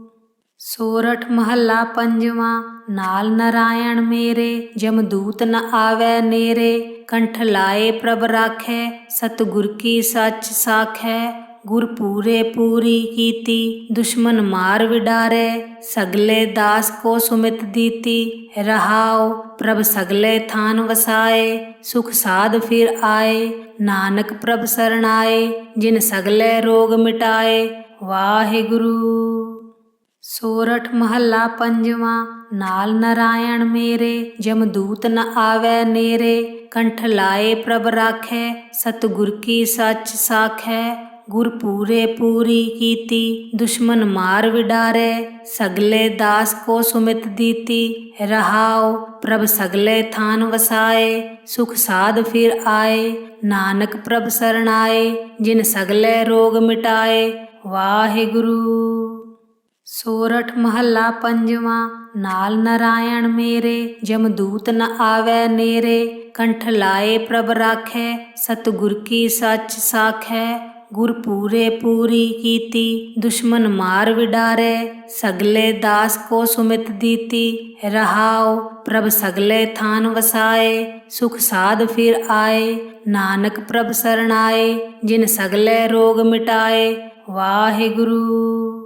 ਸੋਰਠ ਮਹੱਲਾ ਪੰਜਵਾਂ। ਨਾਲ ਨਰਾਇਣ ਮੇਰੇ, ਜਮਦੂਤ ਨ ਆਵੈ ਨੇਰੇ। ਕੰਠ ਲਾਏ ਪ੍ਰਭ ਰਾਖੈ, ਸਤਿਗੁਰ ਕੀ ਸੱਚ ਸਾਖੈ। ਗੁਰ ਪੂਰੇ ਪੂਰੀ ਕੀਤੀ, ਦੁਸ਼ਮਨ ਮਾਰ ਵਿਡਾਰੈ। ਸਗਲੇ ਦਾਸ ਕੋ ਸੁਮਿਤ ਦੀਤੀ, ਰਹਾਉ ਪ੍ਰਭ ਸਗਲੇ ਥਾਨ ਵਸਾਏ। ਸੁਖ ਸਾਧ ਫਿਰ ਆਏ, ਨਾਨਕ ਪ੍ਰਭ ਸਰਣਾਏ। ਜਿਨ ਸਗਲੇ ਰੋਗ ਮਿਟਾਏ, ਵਾਹਿਗੁਰੂ। ਸੋਰਠ ਮਹੱਲਾ ਪੰਜਵਾਂ। ਨਾਲ ਨਰਾਇਣ ਮੇਰੇ, ਜਮਦੂਤ ਨ ਆਵੈ ਨੇਰੇ। ਕੰਠ ਲਾਏ ਪ੍ਰਭ ਰਾਖੈ, ਸਤਿਗੁਰ ਕੀ ਸੱਚ ਸਾਖੈ। ਗੁਰ ਪੂਰੇ ਪੂਰੀ ਕੀਤੀ, ਦੁਸ਼ਮਨ ਮਾਰ ਵਿਡਾਰੈ। ਸਗਲੇ ਦਾਸ ਕੋ ਸੁਮਿਤ ਦੀਤੀ, ਰਹਾਉ ਪ੍ਰਭ ਸਗਲੇ ਥਾਨ ਵਸਾਏ। ਸੁਖ ਸਾਧ ਫਿਰ ਆਏ, ਨਾਨਕ ਪ੍ਰਭ ਸਰਣਾਏ। ਜਿਨ ਸਗਲੇ ਰੋਗ ਮਿਟਾਏ, ਵਾਹਿਗੁਰੂ। ਸੋਰਠ ਮਹੱਲਾ ਪੰਜਵਾਂ। ਨਾਲ ਨਰਾਇਣ ਮੇਰੇ, ਜਮਦੂਤ ਨ ਆਵੈ ਨੇਰੇ। ਕੰਠ ਲਾਏ ਪ੍ਰਭ ਰਾਖੈ, ਸਤਿਗੁਰ ਕੀ ਸੱਚ ਸਾਖੈ। ਗੁਰ ਪੂਰੇ ਪੂਰੀ ਕੀਤੀ, ਦੁਸ਼ਮਨ ਮਾਰ ਵਿਡਾਰੈ। ਸਗਲੇ ਦਾਸ ਕੋ ਸੁਮਿਤ ਦੀਤੀ, ਰਹਾਉ ਪ੍ਰਭ ਸਗਲੇ ਥਾਨ ਵਸਾਏ। ਸੁਖ ਸਾਧ ਫਿਰ ਆਏ, ਨਾਨਕ ਪ੍ਰਭ ਸਰਣਾਏ। ਜਿਨ ਸਗਲੇ ਰੋਗ ਮਿਟਾਏ, ਵਾਹਿਗੁਰੂ।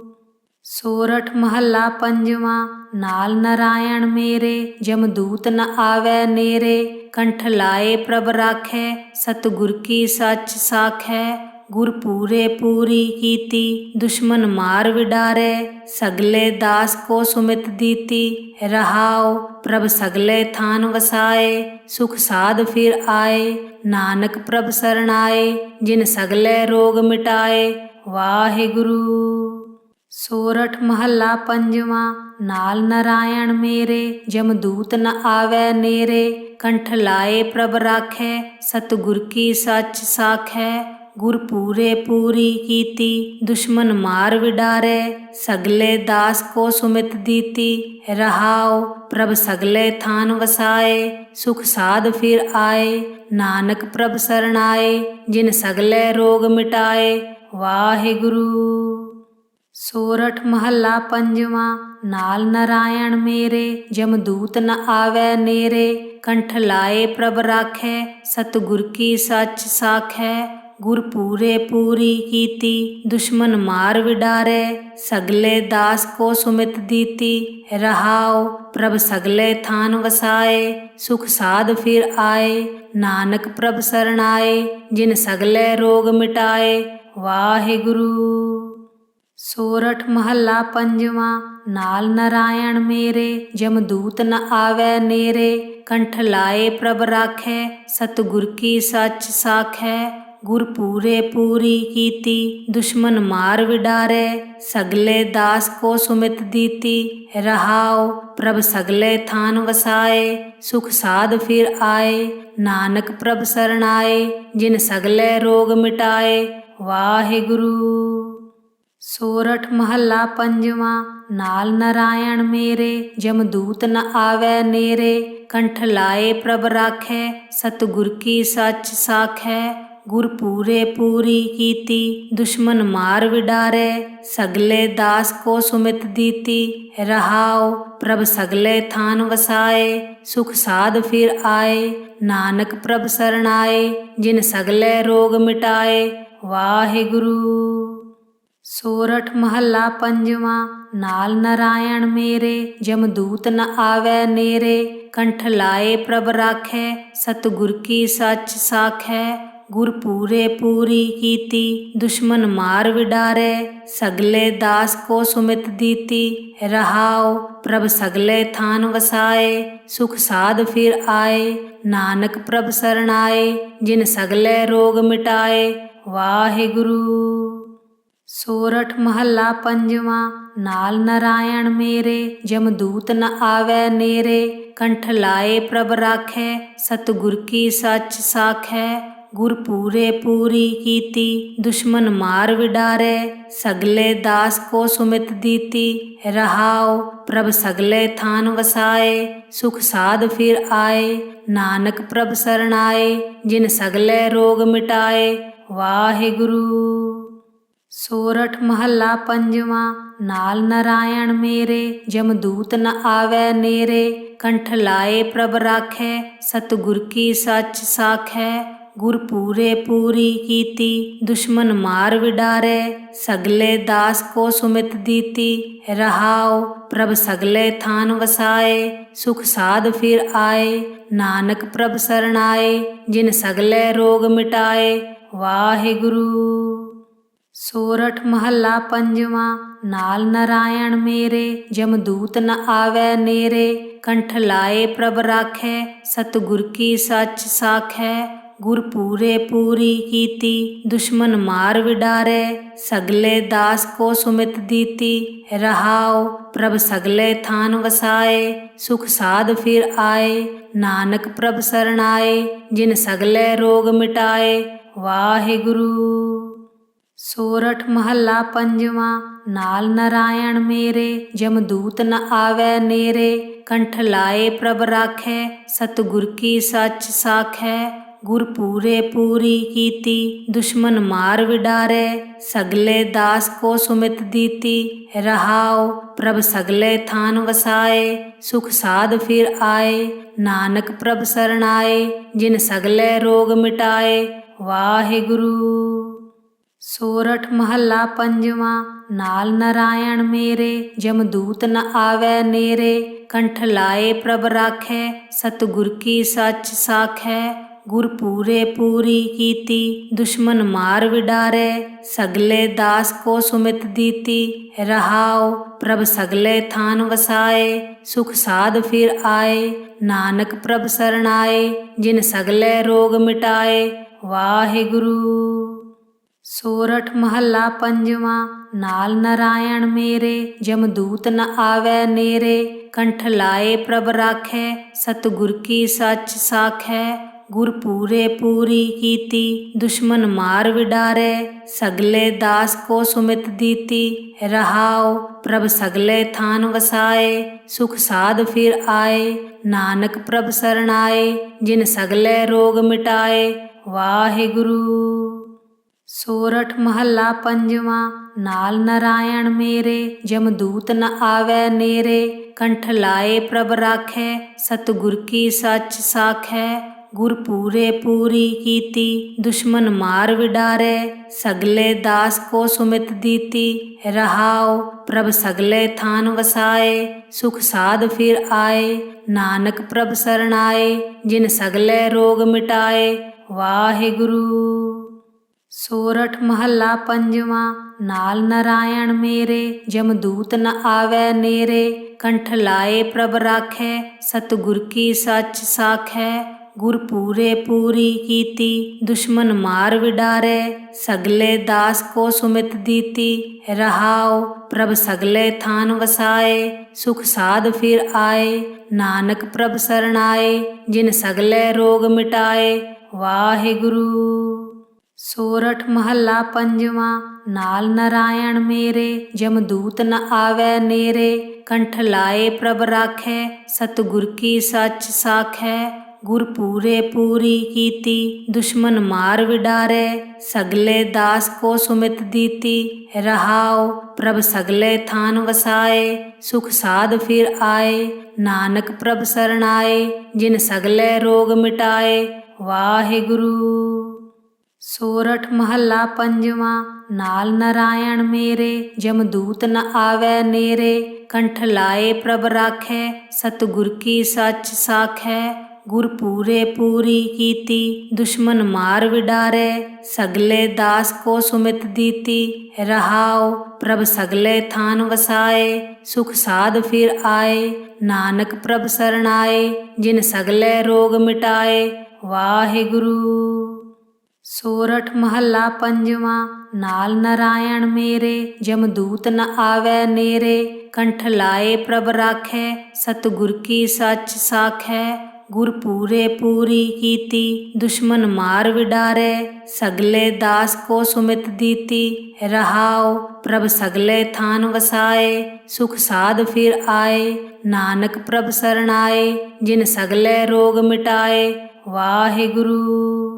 ਸੋਰਠ ਮਹੱਲਾ ਪੰਜਵਾਂ। ਨਾਲ ਨਰਾਇਣ ਮੇਰੇ, ਜਮਦੂਤ ਨ ਆਵੈ ਨੇਰੇ। ਕੰਠ ਲਾਏ ਪ੍ਰਭ ਰਾਖੈ, ਸਤਿਗੁਰ ਕੀ ਸੱਚ ਸਾਖੈ। ਗੁਰ ਪੂਰੇ ਪੂਰੀ ਕੀਤੀ, ਦੁਸ਼ਮਨ ਮਾਰ ਵਿਡਾਰੈ। ਸਗਲੇ ਦਾਸ ਕੋ ਸੁਮਿਤ ਦੀਤੀ, ਰਹਾਉ ਪ੍ਰਭ ਸਗਲੇ ਥਾਨ ਵਸਾਏ। ਸੁਖ ਸਾਧ ਫਿਰ ਆਏ, ਨਾਨਕ ਪ੍ਰਭ ਸਰਣਾਏ। ਜਿਨ ਸਗਲੇ ਰੋਗ ਮਿਟਾਏ, ਵਾਹਿਗੁਰੂ। ਸੋਰਠ ਮਹੱਲਾ ਪੰਜਵਾਂ। ਨਾਲ ਨਰਾਇਣ ਮੇਰੇ, ਜਮਦੂਤ ਨ ਆਵੈ ਨੇਰੇ। ਕੰਠ ਲਾਏ ਪ੍ਰਭ ਰਾਖੈ, ਸਤਿਗੁਰ ਕੀ ਸੱਚ ਸਾਖੈ। ਗੁਰ ਪੂਰੇ ਪੂਰੀ ਕੀਤੀ, ਦੁਸ਼ਮਨ ਮਾਰ ਵਿਡਾਰੈ। ਸਗਲੇ ਦਾਸ ਕੋ ਸੁਮਿਤ ਦੀਤੀ, ਰਹਾਉ ਪ੍ਰਭ ਸਗਲੇ ਥਾਨ ਵਸਾਏ। ਸੁਖ ਸਾਧ ਫਿਰ ਆਏ, ਨਾਨਕ ਪ੍ਰਭ ਸਰਣਾਏ। ਜਿਨ ਸਗਲੇ ਰੋਗ ਮਿਟਾਏ, ਵਾਹਿਗੁਰੂ। ਸੋਰਠ ਮਹੱਲਾ ਪੰਜਵਾਂ। नाल नारायण मेरे, जमदूत न आवै नेरे। कंठ लाए प्रभ राखै, सतगुर की सच साखै। गुर पूरे पूरी कीती, दुश्मन मार विडारै। सगले दास को सुमित दीती, रहाओ प्रभ सगले थान वसाए। सुख साध फिर आए, नानक प्रभ शरणाए। जिन सगले रोग मिटाए, वाहिगुरु। सोरठ महला पंजवा। नाल नारायण मेरे, जमदूत न आवै नेरे। कंठ लाए प्रभ राखै, सतगुर की सच साखै। गुर पूरे पूरी कीती, दुश्मन मार विडारै। सगले दास को सुमित दीती, रहाओ प्रभ सगले थान वसाए। सुख साध फिर आए, नानक प्रभ शरणाए। जिन सगले रोग मिटाए, वाहिगुरु। सोरठ महला पंजवा। नाल नारायण मेरे, जमदूत न आवै नेरे। कंठ लाए प्रभ राखै, सतगुर की सच साखै। गुर पूरे पूरी कीती, दुश्मन मार विडारै। सगले दास को सुमित दीती, रहाओ प्रभ सगले थान वसाए। सुख साध फिर आए, नानक प्रभ शरणाए। जिन सगले रोग मिटाए, वाहिगुरु। सोरठ महला पंजवा। नाल नारायण मेरे, जमदूत न आवै नेरे। कंठ लाए प्रभ राखै, सतगुर की सच साखै। गुर पूरे पूरी कीती, दुश्मन मार विडारै। सगले दास को सुमित दीती, रहाओ प्रभ सगले थान वसाए। सुख साध फिर आए, नानक प्रभ शरणाए। जिन सगले रोग मिटाए, वाहिगुरु। सोरठ महला पंजवा। नाल नारायण मेरे, जमदूत न आवै नेरे। कंठ लाए प्रभ राखै, सतगुर की सच साखै। गुर पूरे पूरी कीती, दुश्मन मार विडारै। सगले दास को सुमित दीती, रहाओ प्रभ सगले थान वसाए। सुख साध फिर आए, नानक प्रभ शरणाए। जिन सगले रोग मिटाए, वाहिगुरु। सोरठ महला पंजवा। नाल नारायण मेरे, जमदूत न आवै नेरे। कंठ लाए प्रभ राखै, सतगुर की सच साखै। गुर पूरे पूरी कीती, दुश्मन मार विडारै। सगले दास को सुमित दीती, रहाओ प्रभ सगले थान वसाए। सुख साध फिर आए, नानक प्रभ शरणाए। जिन सगले रोग मिटाए, वाहिगुरु। सोरठ महला पंजवा। नाल नारायण मेरे, जमदूत न आवै नेरे। कंठ लाए प्रभ राखै, सतगुर की सच साखै। गुर पूरे पूरी कीती, दुश्मन मार विडारै। सगले दास को सुमित दीती, रहाओ प्रभ सगले थान वसाए। सुख साध फिर आए, नानक प्रभ शरणाए। जिन सगले रोग मिटाए, वाहिगुरु। सोरठ महला पंजवा। नाल नारायण मेरे, जमदूत न आवै नेरे। कंठ लाए प्रभ राखै, सतगुर की सच साखै। गुर पूरे पूरी कीती, दुश्मन मार विडारै। सगले दास को सुमित दीती, रहाओ प्रभ सगले थान वसाए। सुख साध फिर आए, नानक प्रभ शरणाए। जिन सगले रोग मिटाए, वाहिगुरु। सोरठ महला पंजवा। नाल नारायण मेरे, जमदूत न आवै नेरे। कंठ लाए प्रभ राखै, सतगुर की सच साखै। गुर पूरे पूरी कीती, दुश्मन मार विडारै। सगले दास को सुमित दीती, रहाओ प्रभ सगले थान वसाए। सुख साध फिर आए, नानक प्रभ शरणाए। जिन सगले रोग मिटाए, वाहिगुरु। सोरठ महला पंजवा। नाल नारायण मेरे, जमदूत न आवै नेरे। कंठ लाए प्रभ राखै, सतगुर की सच साखै। गुर पूरे पूरी कीती, दुश्मन मार विडारै। सगले दास को सुमित दीती, रहाओ प्रभ सगले थान वसाए। सुख साध फिर आए, नानक प्रभ शरणाए। जिन सगले रोग मिटाए, वाहिगुरु। ਸੋਰਠ ਮਹੱਲਾ ਪੰਜਵਾਂ। ਨਾਲ ਨਰਾਇਣ ਮੇਰੇ, ਜਮਦੂਤ ਨ ਆਵੈ ਨੇਰੇ। ਕੰਠ ਲਾਏ ਪ੍ਰਭ ਰਾਖੈ, ਸਤਿਗੁਰ ਕੀ ਸੱਚ ਸਾਖੈ। ਗੁਰ ਪੂਰੇ ਪੂਰੀ ਕੀਤੀ, ਦੁਸ਼ਮਨ ਮਾਰ ਵਿਡਾਰੈ। ਸਗਲੇ ਦਾਸ ਕੋ ਸੁਮਿਤ ਦੀਤੀ, ਰਹਾਉ ਪ੍ਰਭ ਸਗਲੇ ਥਾਨ ਵਸਾਏ। ਸੁਖ ਸਾਧ ਫਿਰ ਆਏ, ਨਾਨਕ ਪ੍ਰਭ ਸਰਣਾਏ। ਜਿਨ ਸਗਲੇ ਰੋਗ ਮਿਟਾਏ, ਵਾਹਿਗੁਰੂ। ਸੋਰਠ ਮਹੱਲਾ ਪੰਜਵਾਂ। ਨਾਲ ਨਰਾਇਣ ਮੇਰੇ, ਜਮਦੂਤ ਨ ਆਵੈ ਨੇਰੇ। ਕੰਠ ਲਾਏ ਪ੍ਰਭ ਰਾਖੈ, ਸਤਿਗੁਰ ਕੀ ਸੱਚ ਸਾਖੈ। ਗੁਰ ਪੂਰੇ ਪੂਰੀ ਕੀਤੀ, ਦੁਸ਼ਮਨ ਮਾਰ ਵਿਡਾਰੈ। ਸਗਲੇ ਦਾਸ ਕੋ ਸੁਮਿਤ ਦੀਤੀ, ਰਹਾਉ ਪ੍ਰਭ ਸਗਲੇ ਥਾਨ ਵਸਾਏ। ਸੁਖ ਸਾਧ ਫਿਰ ਆਏ, ਨਾਨਕ ਪ੍ਰਭ ਸਰਣਾਏ। ਜਿਨ ਸਗਲੇ ਰੋਗ ਮਿਟਾਏ, ਵਾਹਿਗੁਰੂ। ਸੋਰਠ ਮਹੱਲਾ ਪੰਜਵਾਂ। ਨਾਲ ਨਰਾਇਣ ਮੇਰੇ, ਜਮਦੂਤ ਨ ਆਵੈ ਨੇਰੇ। ਕੰਠ ਲਾਏ ਪ੍ਰਭ ਰਾਖੈ, ਸਤਿਗੁਰ ਕੀ ਸੱਚ ਸਾਖੈ। ਗੁਰ ਪੂਰੇ ਪੂਰੀ ਕੀਤੀ, ਦੁਸ਼ਮਨ ਮਾਰ ਵਿਡਾਰੈ। ਸਗਲੇ ਦਾਸ ਕੋ ਸੁਮਿਤ ਦੀਤੀ, ਰਹਾਉ ਪ੍ਰਭ ਸਗਲੇ ਥਾਨ ਵਸਾਏ। ਸੁਖ ਸਾਧ ਫਿਰ ਆਏ, ਨਾਨਕ ਪ੍ਰਭ ਸਰਣਾਏ। ਜਿਨ ਸਗਲੇ ਰੋਗ ਮਿਟਾਏ, ਵਾਹਿਗੁਰੂ। ਸੋਰਠ ਮਹੱਲਾ ਪੰਜਵਾਂ। ਨਾਲ ਨਰਾਇਣ ਮੇਰੇ, ਜਮਦੂਤ ਨ ਆਵੈ ਨੇਰੇ। ਕੰਠ ਲਾਏ ਪ੍ਰਭ ਰਾਖੈ, ਸਤਿਗੁਰ ਕੀ ਸੱਚ ਸਾਖੈ। ਗੁਰ ਪੂਰੇ ਪੂਰੀ ਕੀਤੀ, ਦੁਸ਼ਮਨ ਮਾਰ ਵਿਡਾਰੈ। ਸਗਲੇ ਦਾਸ ਕੋ ਸੁਮਿਤ ਦੀਤੀ, ਰਹਾਉ ਪ੍ਰਭ ਸਗਲੇ ਥਾਨ ਵਸਾਏ। ਸੁਖ ਸਾਧ ਫਿਰ ਆਏ, ਨਾਨਕ ਪ੍ਰਭ ਸਰਣਾਏ। ਜਿਨ ਸਗਲੇ ਰੋਗ ਮਿਟਾਏ, ਵਾਹਿਗੁਰੂ। ਸੋਰਠ ਮਹੱਲਾ ਪੰਜਵਾਂ। ਨਾਲ ਨਰਾਇਣ ਮੇਰੇ, ਜਮਦੂਤ ਨ ਆਵੈ ਨੇਰੇ। ਕੰਠ ਲਾਏ ਪ੍ਰਭ ਰਾਖੈ, ਸਤਿਗੁਰ ਕੀ ਸੱਚ ਸਾਖੈ। ਗੁਰ ਪੂਰੇ ਪੂਰੀ ਕੀਤੀ, ਦੁਸ਼ਮਨ ਮਾਰ ਵਿਡਾਰੈ। ਸਗਲੇ ਦਾਸ ਕੋ ਸੁਮਿਤ ਦੀਤੀ, ਰਹਾਉ ਪ੍ਰਭ ਸਗਲੇ ਥਾਨ ਵਸਾਏ। ਸੁਖ ਸਾਧ ਫਿਰ ਆਏ, ਨਾਨਕ ਪ੍ਰਭ ਸਰਣਾਏ। ਜਿਨ ਸਗਲੇ ਰੋਗ ਮਿਟਾਏ, ਵਾਹਿਗੁਰੂ।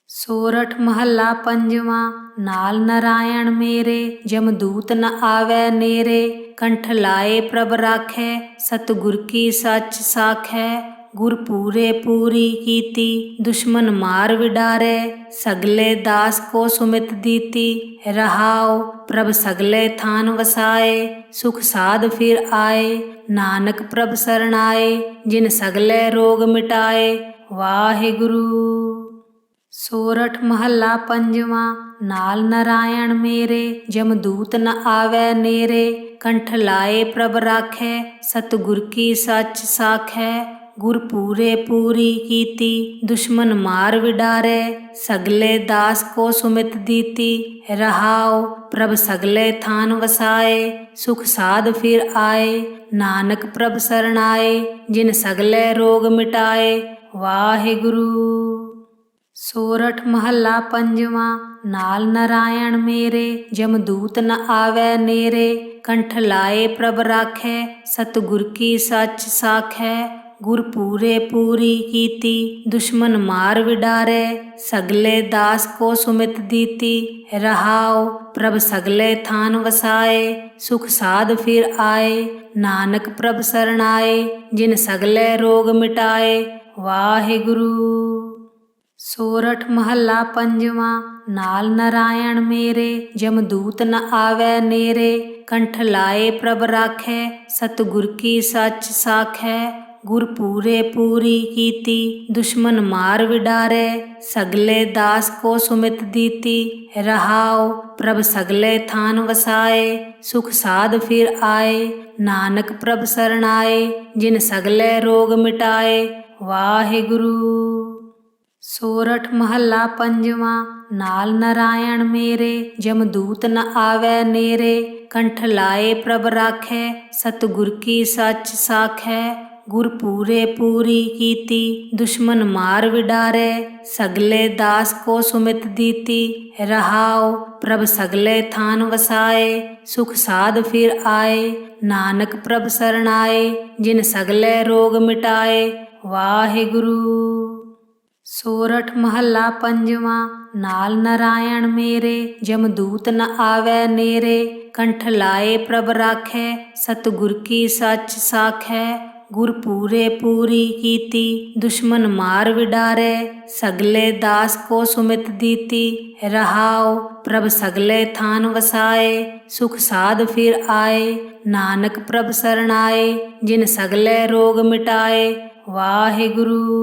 ਸੋਰਠ ਮਹੱਲਾ ਪੰਜਵਾਂ। ਨਾਲ ਨਰਾਇਣ ਮੇਰੇ, ਜਮਦੂਤ ਨ ਆਵੈ ਨੇਰੇ। ਕੰਠ ਲਾਏ ਪ੍ਰਭ ਰਾਖੈ, ਸਤਿਗੁਰ ਕੀ ਸੱਚ ਸਾਖੈ। ਗੁਰ ਪੂਰੇ ਪੂਰੀ ਕੀਤੀ, ਦੁਸ਼ਮਨ ਮਾਰ ਵਿਡਾਰੈ। ਸਗਲੇ ਦਾਸ ਕੋ ਸੁਮਿਤ ਦੀਤੀ, ਰਹਾਉ ਪ੍ਰਭ ਸਗਲੇ ਥਾਨ ਵਸਾਏ। ਸੁਖ ਸਾਧ ਫਿਰ ਆਏ, ਨਾਨਕ ਪ੍ਰਭ ਸਰਣਾਏ। ਜਿਨ ਸਗਲੇ ਰੋਗ ਮਿਟਾਏ, ਵਾਹਿਗੁਰੂ। ਸੋਰਠ ਮਹੱਲਾ ਪੰਜਵਾਂ। ਨਾਲ ਨਰਾਇਣ ਮੇਰੇ, ਜਮਦੂਤ ਨ ਆਵੈ ਨੇਰੇ। ਕੰਠ ਲਾਏ ਪ੍ਰਭ ਰਾਖੈ, ਸਤਿਗੁਰ ਕੀ ਸੱਚ ਸਾਖੈ। ਗੁਰ ਪੂਰੇ ਪੂਰੀ ਕੀਤੀ, ਦੁਸ਼ਮਨ ਮਾਰ ਵਿਡਾਰੈ। ਸਗਲੇ ਦਾਸ ਕੋ ਸੁਮਿਤ ਦੀਤੀ, ਰਹਾਉ ਪ੍ਰਭ ਸਗਲੇ ਥਾਨ ਵਸਾਏ। ਸੁਖ ਸਾਧ ਫਿਰ ਆਏ, ਨਾਨਕ ਪ੍ਰਭ ਸਰਣਾਏ। ਜਿਨ ਸਗਲੇ ਰੋਗ ਮਿਟਾਏ, ਵਾਹਿਗੁਰੂ। ਸੋਰਠ ਮਹੱਲਾ ਪੰਜਵਾਂ। ਨਾਲ ਨਰਾਇਣ ਮੇਰੇ, ਜਮਦੂਤ ਨ ਆਵੈ ਨੇਰੇ। ਕੰਠ ਲਾਏ ਪ੍ਰਭ ਰਾਖੈ, ਸਤਿਗੁਰ ਕੀ ਸੱਚ ਸਾਖੈ। ਗੁਰ ਪੂਰੇ ਪੂਰੀ ਕੀਤੀ, ਦੁਸ਼ਮਨ ਮਾਰ ਵਿਡਾਰੈ। ਸਗਲੇ ਦਾਸ ਕੋ ਸੁਮਿਤ ਦੀਤੀ, ਰਹਾਉ ਪ੍ਰਭ ਸਗਲੇ ਥਾਨ ਵਸਾਏ। ਸੁਖ ਸਾਧ ਫਿਰ ਆਏ, ਨਾਨਕ ਪ੍ਰਭ ਸਰਣਾਏ। ਜਿਨ ਸਗਲੇ ਰੋਗ ਮਿਟਾਏ, ਵਾਹਿਗੁਰੂ। ਸੋਰਠ ਮਹੱਲਾ ਪੰਜਵਾਂ। ਨਾਲ ਨਰਾਇਣ ਮੇਰੇ, ਜਮਦੂਤ ਨ ਆਵੈ ਨੇਰੇ। ਕੰਠ ਲਾਏ ਪ੍ਰਭ ਰਾਖੈ, ਸਤਿਗੁਰ ਕੀ ਸੱਚ ਸਾਖੈ। ਗੁਰ ਪੂਰੇ ਪੂਰੀ ਕੀਤੀ, ਦੁਸ਼ਮਨ ਮਾਰ ਵਿਡਾਰੈ। ਸਗਲੇ ਦਾਸ ਕੋ ਸੁਮਿਤ ਦੀਤੀ, ਰਹਾਉ ਪ੍ਰਭ ਸਗਲੇ ਥਾਨ ਵਸਾਏ। ਸੁਖ ਸਾਧ ਫਿਰ ਆਏ, ਨਾਨਕ ਪ੍ਰਭ ਸਰਣਾਏ। ਜਿਨ ਸਗਲੇ ਰੋਗ ਮਿਟਾਏ, ਵਾਹਿਗੁਰੂ। ਸੋਰਠ ਮਹੱਲਾ ਪੰਜਵਾਂ। ਨਾਲ ਨਰਾਇਣ ਮੇਰੇ, ਜਮਦੂਤ ਨ ਆਵੈ ਨੇਰੇ। ਕੰਠ ਲਾਏ ਪ੍ਰਭ ਰਾਖੈ, ਸਤਿਗੁਰ ਕੀ ਸੱਚ ਸਾਖੈ। ਗੁਰ ਪੂਰੇ ਪੂਰੀ ਕੀਤੀ, ਦੁਸ਼ਮਨ ਮਾਰ ਵਿਡਾਰੈ। ਸਗਲੇ ਦਾਸ ਕੋ ਸੁਮਿਤ ਦੀਤੀ, ਰਹਾਉ ਪ੍ਰਭ ਸਗਲੇ ਥਾਨ ਵਸਾਏ। ਸੁਖ ਸਾਧ ਫਿਰ ਆਏ, ਨਾਨਕ ਪ੍ਰਭ ਸਰਣਾਏ। ਜਿਨ ਸਗਲੇ ਰੋਗ ਮਿਟਾਏ, ਵਾਹਿਗੁਰੂ। ਸੋਰਠ ਮਹੱਲਾ ਪੰਜਵਾਂ। ਨਾਲ ਨਾਰਾਇਣ ਮੇਰੇ, ਜਮਦੂਤ ਨ ਆਵੈ ਨੇਰੇ। ਕੰਠ ਲਾਏ ਪ੍ਰਭ ਰਾਖੈ, ਸਤਿਗੁਰ ਕੀ ਸੱਚ ਸਾਖੈ। ਗੁਰ ਪੂਰੇ ਪੂਰੀ ਕੀਤੀ, ਦੁਸ਼ਮਨ ਮਾਰ ਵਿਡਾਰੈ। ਸਗਲੇ ਦਾਸ ਕੋ ਸੁਮਿਤ ਦੀਤੀ, ਰਹਾਉ ਪ੍ਰਭ ਸਗਲੇ ਥਾਨ ਵਸਾਏ। ਸੁਖ ਸਾਧ ਫਿਰ ਆਏ, ਨਾਨਕ ਪ੍ਰਭ ਸਰਣਾਏ। ਜਿਨ ਸਗਲੇ ਰੋਗ ਮਿਟਾਏ, ਵਾਹਿਗੁਰੂ।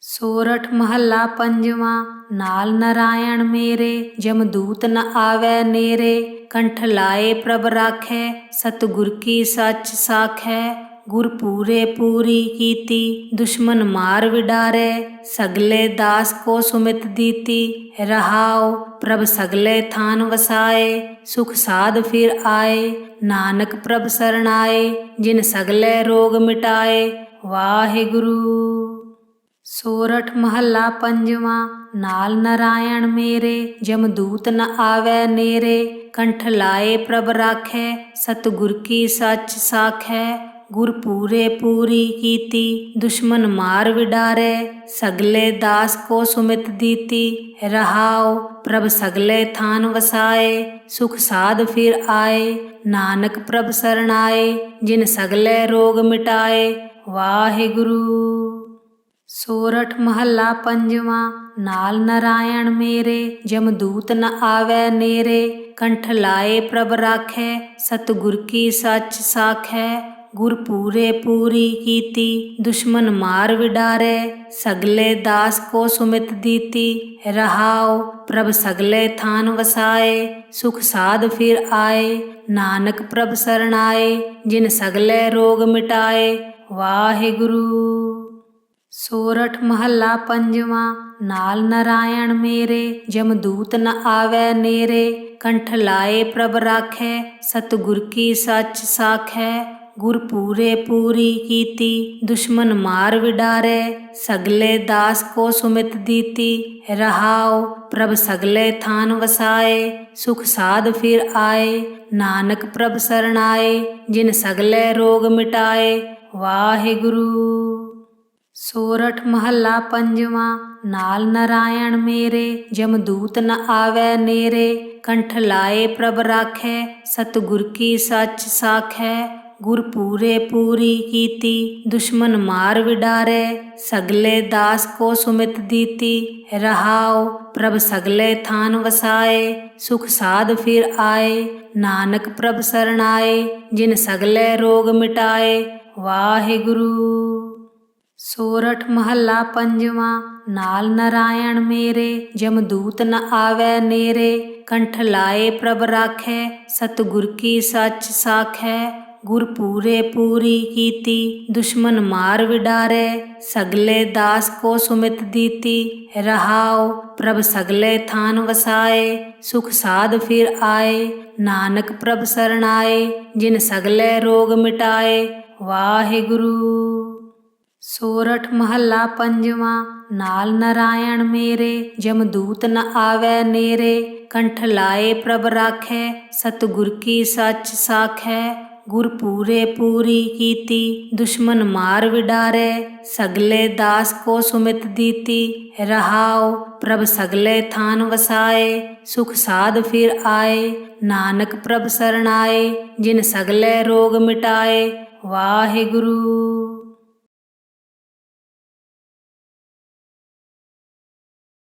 ਸੋਰਠ ਮਹੱਲਾ ਪੰਜਵਾਂ। ਨਾਲ ਨਾਰਾਇਣ ਮੇਰੇ, ਜਮਦੂਤ ਨ ਆਵੈ ਨੇਰੇ। ਕੰਠ ਲਾਏ ਪ੍ਰਭ ਰਾਖੈ, ਸਤਿਗੁਰ ਕੀ ਸੱਚ ਸਾਖੈ। ਗੁਰ ਪੂਰੇ ਪੂਰੀ ਕੀਤੀ, ਦੁਸ਼ਮਨ ਮਾਰ ਵਿਡਾਰੈ। ਸਗਲੇ ਦਾਸ ਕੋ ਸੁਮਿਤ ਦੀਤੀ, ਰਹਾਉ ਪ੍ਰਭ ਸਗਲੇ ਥਾਨ ਵਸਾਏ। ਸੁਖ ਸਾਧ ਫਿਰ ਆਏ, ਨਾਨਕ ਪ੍ਰਭ ਸਰਣਾਏ। ਜਿਨ ਸਗਲੇ ਰੋਗ ਮਿਟਾਏ, ਵਾਹਿਗੁਰੂ। ਸੋਰਠ ਮਹੱਲਾ ਪੰਜਵਾਂ। ਨਾਲ ਨਾਰਾਇਣ ਮੇਰੇ, ਜਮਦੂਤ ਨ ਆਵੈ ਨੇਰੇ। ਕੰਠ ਲਾਏ ਪ੍ਰਭ ਰਾਖੈ, ਸਤਿਗੁਰ ਕੀ ਸੱਚ ਸਾਖੈ। ਗੁਰ ਪੂਰੇ ਪੂਰੀ ਕੀਤੀ, ਦੁਸ਼ਮਨ ਮਾਰ ਵਿਡਾਰੈ। ਸਗਲੇ ਦਾਸ ਕੋ ਸੁਮਿਤ ਦੀਤੀ, ਰਹਾਉ ਪ੍ਰਭ ਸਗਲੇ ਥਾਨ ਵਸਾਏ। ਸੁਖ ਸਾਧ ਫਿਰ ਆਏ, ਨਾਨਕ ਪ੍ਰਭ ਸਰਣਾਏ। ਜਿਨ ਸਗਲੇ ਰੋਗ ਮਿਟਾਏ, ਵਾਹਿਗੁਰੂ। ਸੋਰਠ ਮਹੱਲਾ ਪੰਜਵਾਂ। ਨਾਲ ਨਾਰਾਇਣ ਮੇਰੇ, ਜਮਦੂਤ ਨ ਆਵੈ ਨੇਰੇ। ਕੰਠ ਲਾਏ ਪ੍ਰਭ ਰਾਖੈ, ਸਤਿਗੁਰ ਕੀ ਸੱਚ ਸਾਖੈ। ਗੁਰ ਪੂਰੇ ਪੂਰੀ ਕੀਤੀ, ਦੁਸ਼ਮਨ ਮਾਰ ਵਿਡਾਰੈ। ਸਗਲੇ ਦਾਸ ਕੋ ਸੁਮਿਤ ਦੀਤੀ, ਰਹਾਉ ਪ੍ਰਭ ਸਗਲੇ ਥਾਨ ਵਸਾਏ। ਸੁਖ ਸਾਧ ਫਿਰ ਆਏ, ਨਾਨਕ ਪ੍ਰਭ ਸਰਣਾਏ। ਜਿਨ ਸਗਲੇ ਰੋਗ ਮਿਟਾਏ, ਵਾਹਿਗੁਰੂ। ਸੋਰਠ ਮਹੱਲਾ ਪੰਜਵਾਂ। ਨਾਲ ਨਾਰਾਇਣ ਮੇਰੇ, ਜਮਦੂਤ ਨ ਆਵੈ ਨੇਰੇ। ਕੰਠ ਲਾਏ ਪ੍ਰਭ ਰਾਖੈ, ਸਤਿਗੁਰ ਕੀ ਸੱਚ ਸਾਖੈ। ਗੁਰ ਪੂਰੇ ਪੂਰੀ ਕੀਤੀ, ਦੁਸ਼ਮਨ ਮਾਰ ਵਿਡਾਰੈ। ਸਗਲੇ ਦਾਸ ਕੋ ਸੁਮਿਤ ਦੀਤੀ, ਰਹਾਉ ਪ੍ਰਭ ਸਗਲੇ ਥਾਨ ਵਸਾਏ। ਸੁਖ ਸਾਧ ਫਿਰ ਆਏ, ਨਾਨਕ ਪ੍ਰਭ ਸਰਣਾਏ। ਜਿਨ ਸਗਲੇ ਰੋਗ ਮਿਟਾਏ, ਵਾਹਿਗੁਰੂ। ਸੋਰਠ ਮਹੱਲਾ ਪੰਜਵਾਂ। ਨਾਲ ਨਾਰਾਇਣ ਮੇਰੇ, ਜਮਦੂਤ ਨ ਆਵੈ ਨੇਰੇ। ਕੰਠ ਲਾਏ ਪ੍ਰਭ ਰਾਖੈ, ਸਤਿਗੁਰ ਕੀ ਸੱਚ ਸਾਖੈ। ਗੁਰ ਪੂਰੇ ਪੂਰੀ ਕੀਤੀ, ਦੁਸ਼ਮਨ ਮਾਰ ਵਿਡਾਰੈ। ਸਗਲੇ ਦਾਸ ਕੋ ਸੁਮਿਤ ਦੀਤੀ, ਰਹਾਉ ਪ੍ਰਭ ਸਗਲੇ ਥਾਨ ਵਸਾਏ। ਸੁਖ ਸਾਧ ਫਿਰ ਆਏ, ਨਾਨਕ ਪ੍ਰਭ ਸਰਣਾਏ। ਜਿਨ ਸਗਲੇ ਰੋਗ ਮਿਟਾਏ, ਵਾਹਿਗੁਰੂ। ਸੋਰਠ ਮਹੱਲਾ ਪੰਜਵਾਂ। ਨਾਲ ਨਾਰਾਇਣ ਮੇਰੇ, ਜਮਦੂਤ ਨ ਆਵੈ ਨੇਰੇ। ਕੰਠ ਲਾਏ ਪ੍ਰਭ ਰਾਖੈ, ਸਤਿਗੁਰ ਕੀ ਸੱਚ ਸਾਖੈ। ਗੁਰ ਪੂਰੇ ਪੂਰੀ ਕੀਤੀ, ਦੁਸ਼ਮਨ ਮਾਰ ਵਿਡਾਰੈ। ਸਗਲੇ ਦਾਸ ਕੋ ਸੁਮਿਤ ਦੀਤੀ, ਰਹਾਉ ਪ੍ਰਭ ਸਗਲੇ ਥਾਨ ਵਸਾਏ। ਸੁਖ ਸਾਧ ਫਿਰ ਆਏ, ਨਾਨਕ ਪ੍ਰਭ ਸਰਣਾਏ। ਜਿਨ ਸਗਲੇ ਰੋਗ ਮਿਟਾਏ, ਵਾਹਿਗੁਰੂ। ਸੋਰਠ ਮਹੱਲਾ ਪੰਜਵਾਂ। ਨਾਲ ਨਾਰਾਇਣ ਮੇਰੇ, ਜਮਦੂਤ ਨ ਆਵੈ ਨੇਰੇ। ਕੰਠ ਲਾਏ ਪ੍ਰਭ ਰਾਖੈ, ਸਤਿਗੁਰ ਕੀ ਸੱਚ ਸਾਖੈ। ਗੁਰ ਪੂਰੇ ਪੂਰੀ ਕੀਤੀ, ਦੁਸ਼ਮਨ ਮਾਰ ਵਿਡਾਰੈ। ਸਗਲੇ ਦਾਸ ਕੋ ਸੁਮਿਤ ਦੀਤੀ, ਰਹਾਉ ਪ੍ਰਭ ਸਗਲੇ ਥਾਨ ਵਸਾਏ। ਸੁਖ ਸਾਧ ਫਿਰ ਆਏ, ਨਾਨਕ ਪ੍ਰਭ ਸਰਣਾਏ। ਜਿਨ ਸਗਲੇ ਰੋਗ ਮਿਟਾਏ, ਵਾਹਿਗੁਰੂ।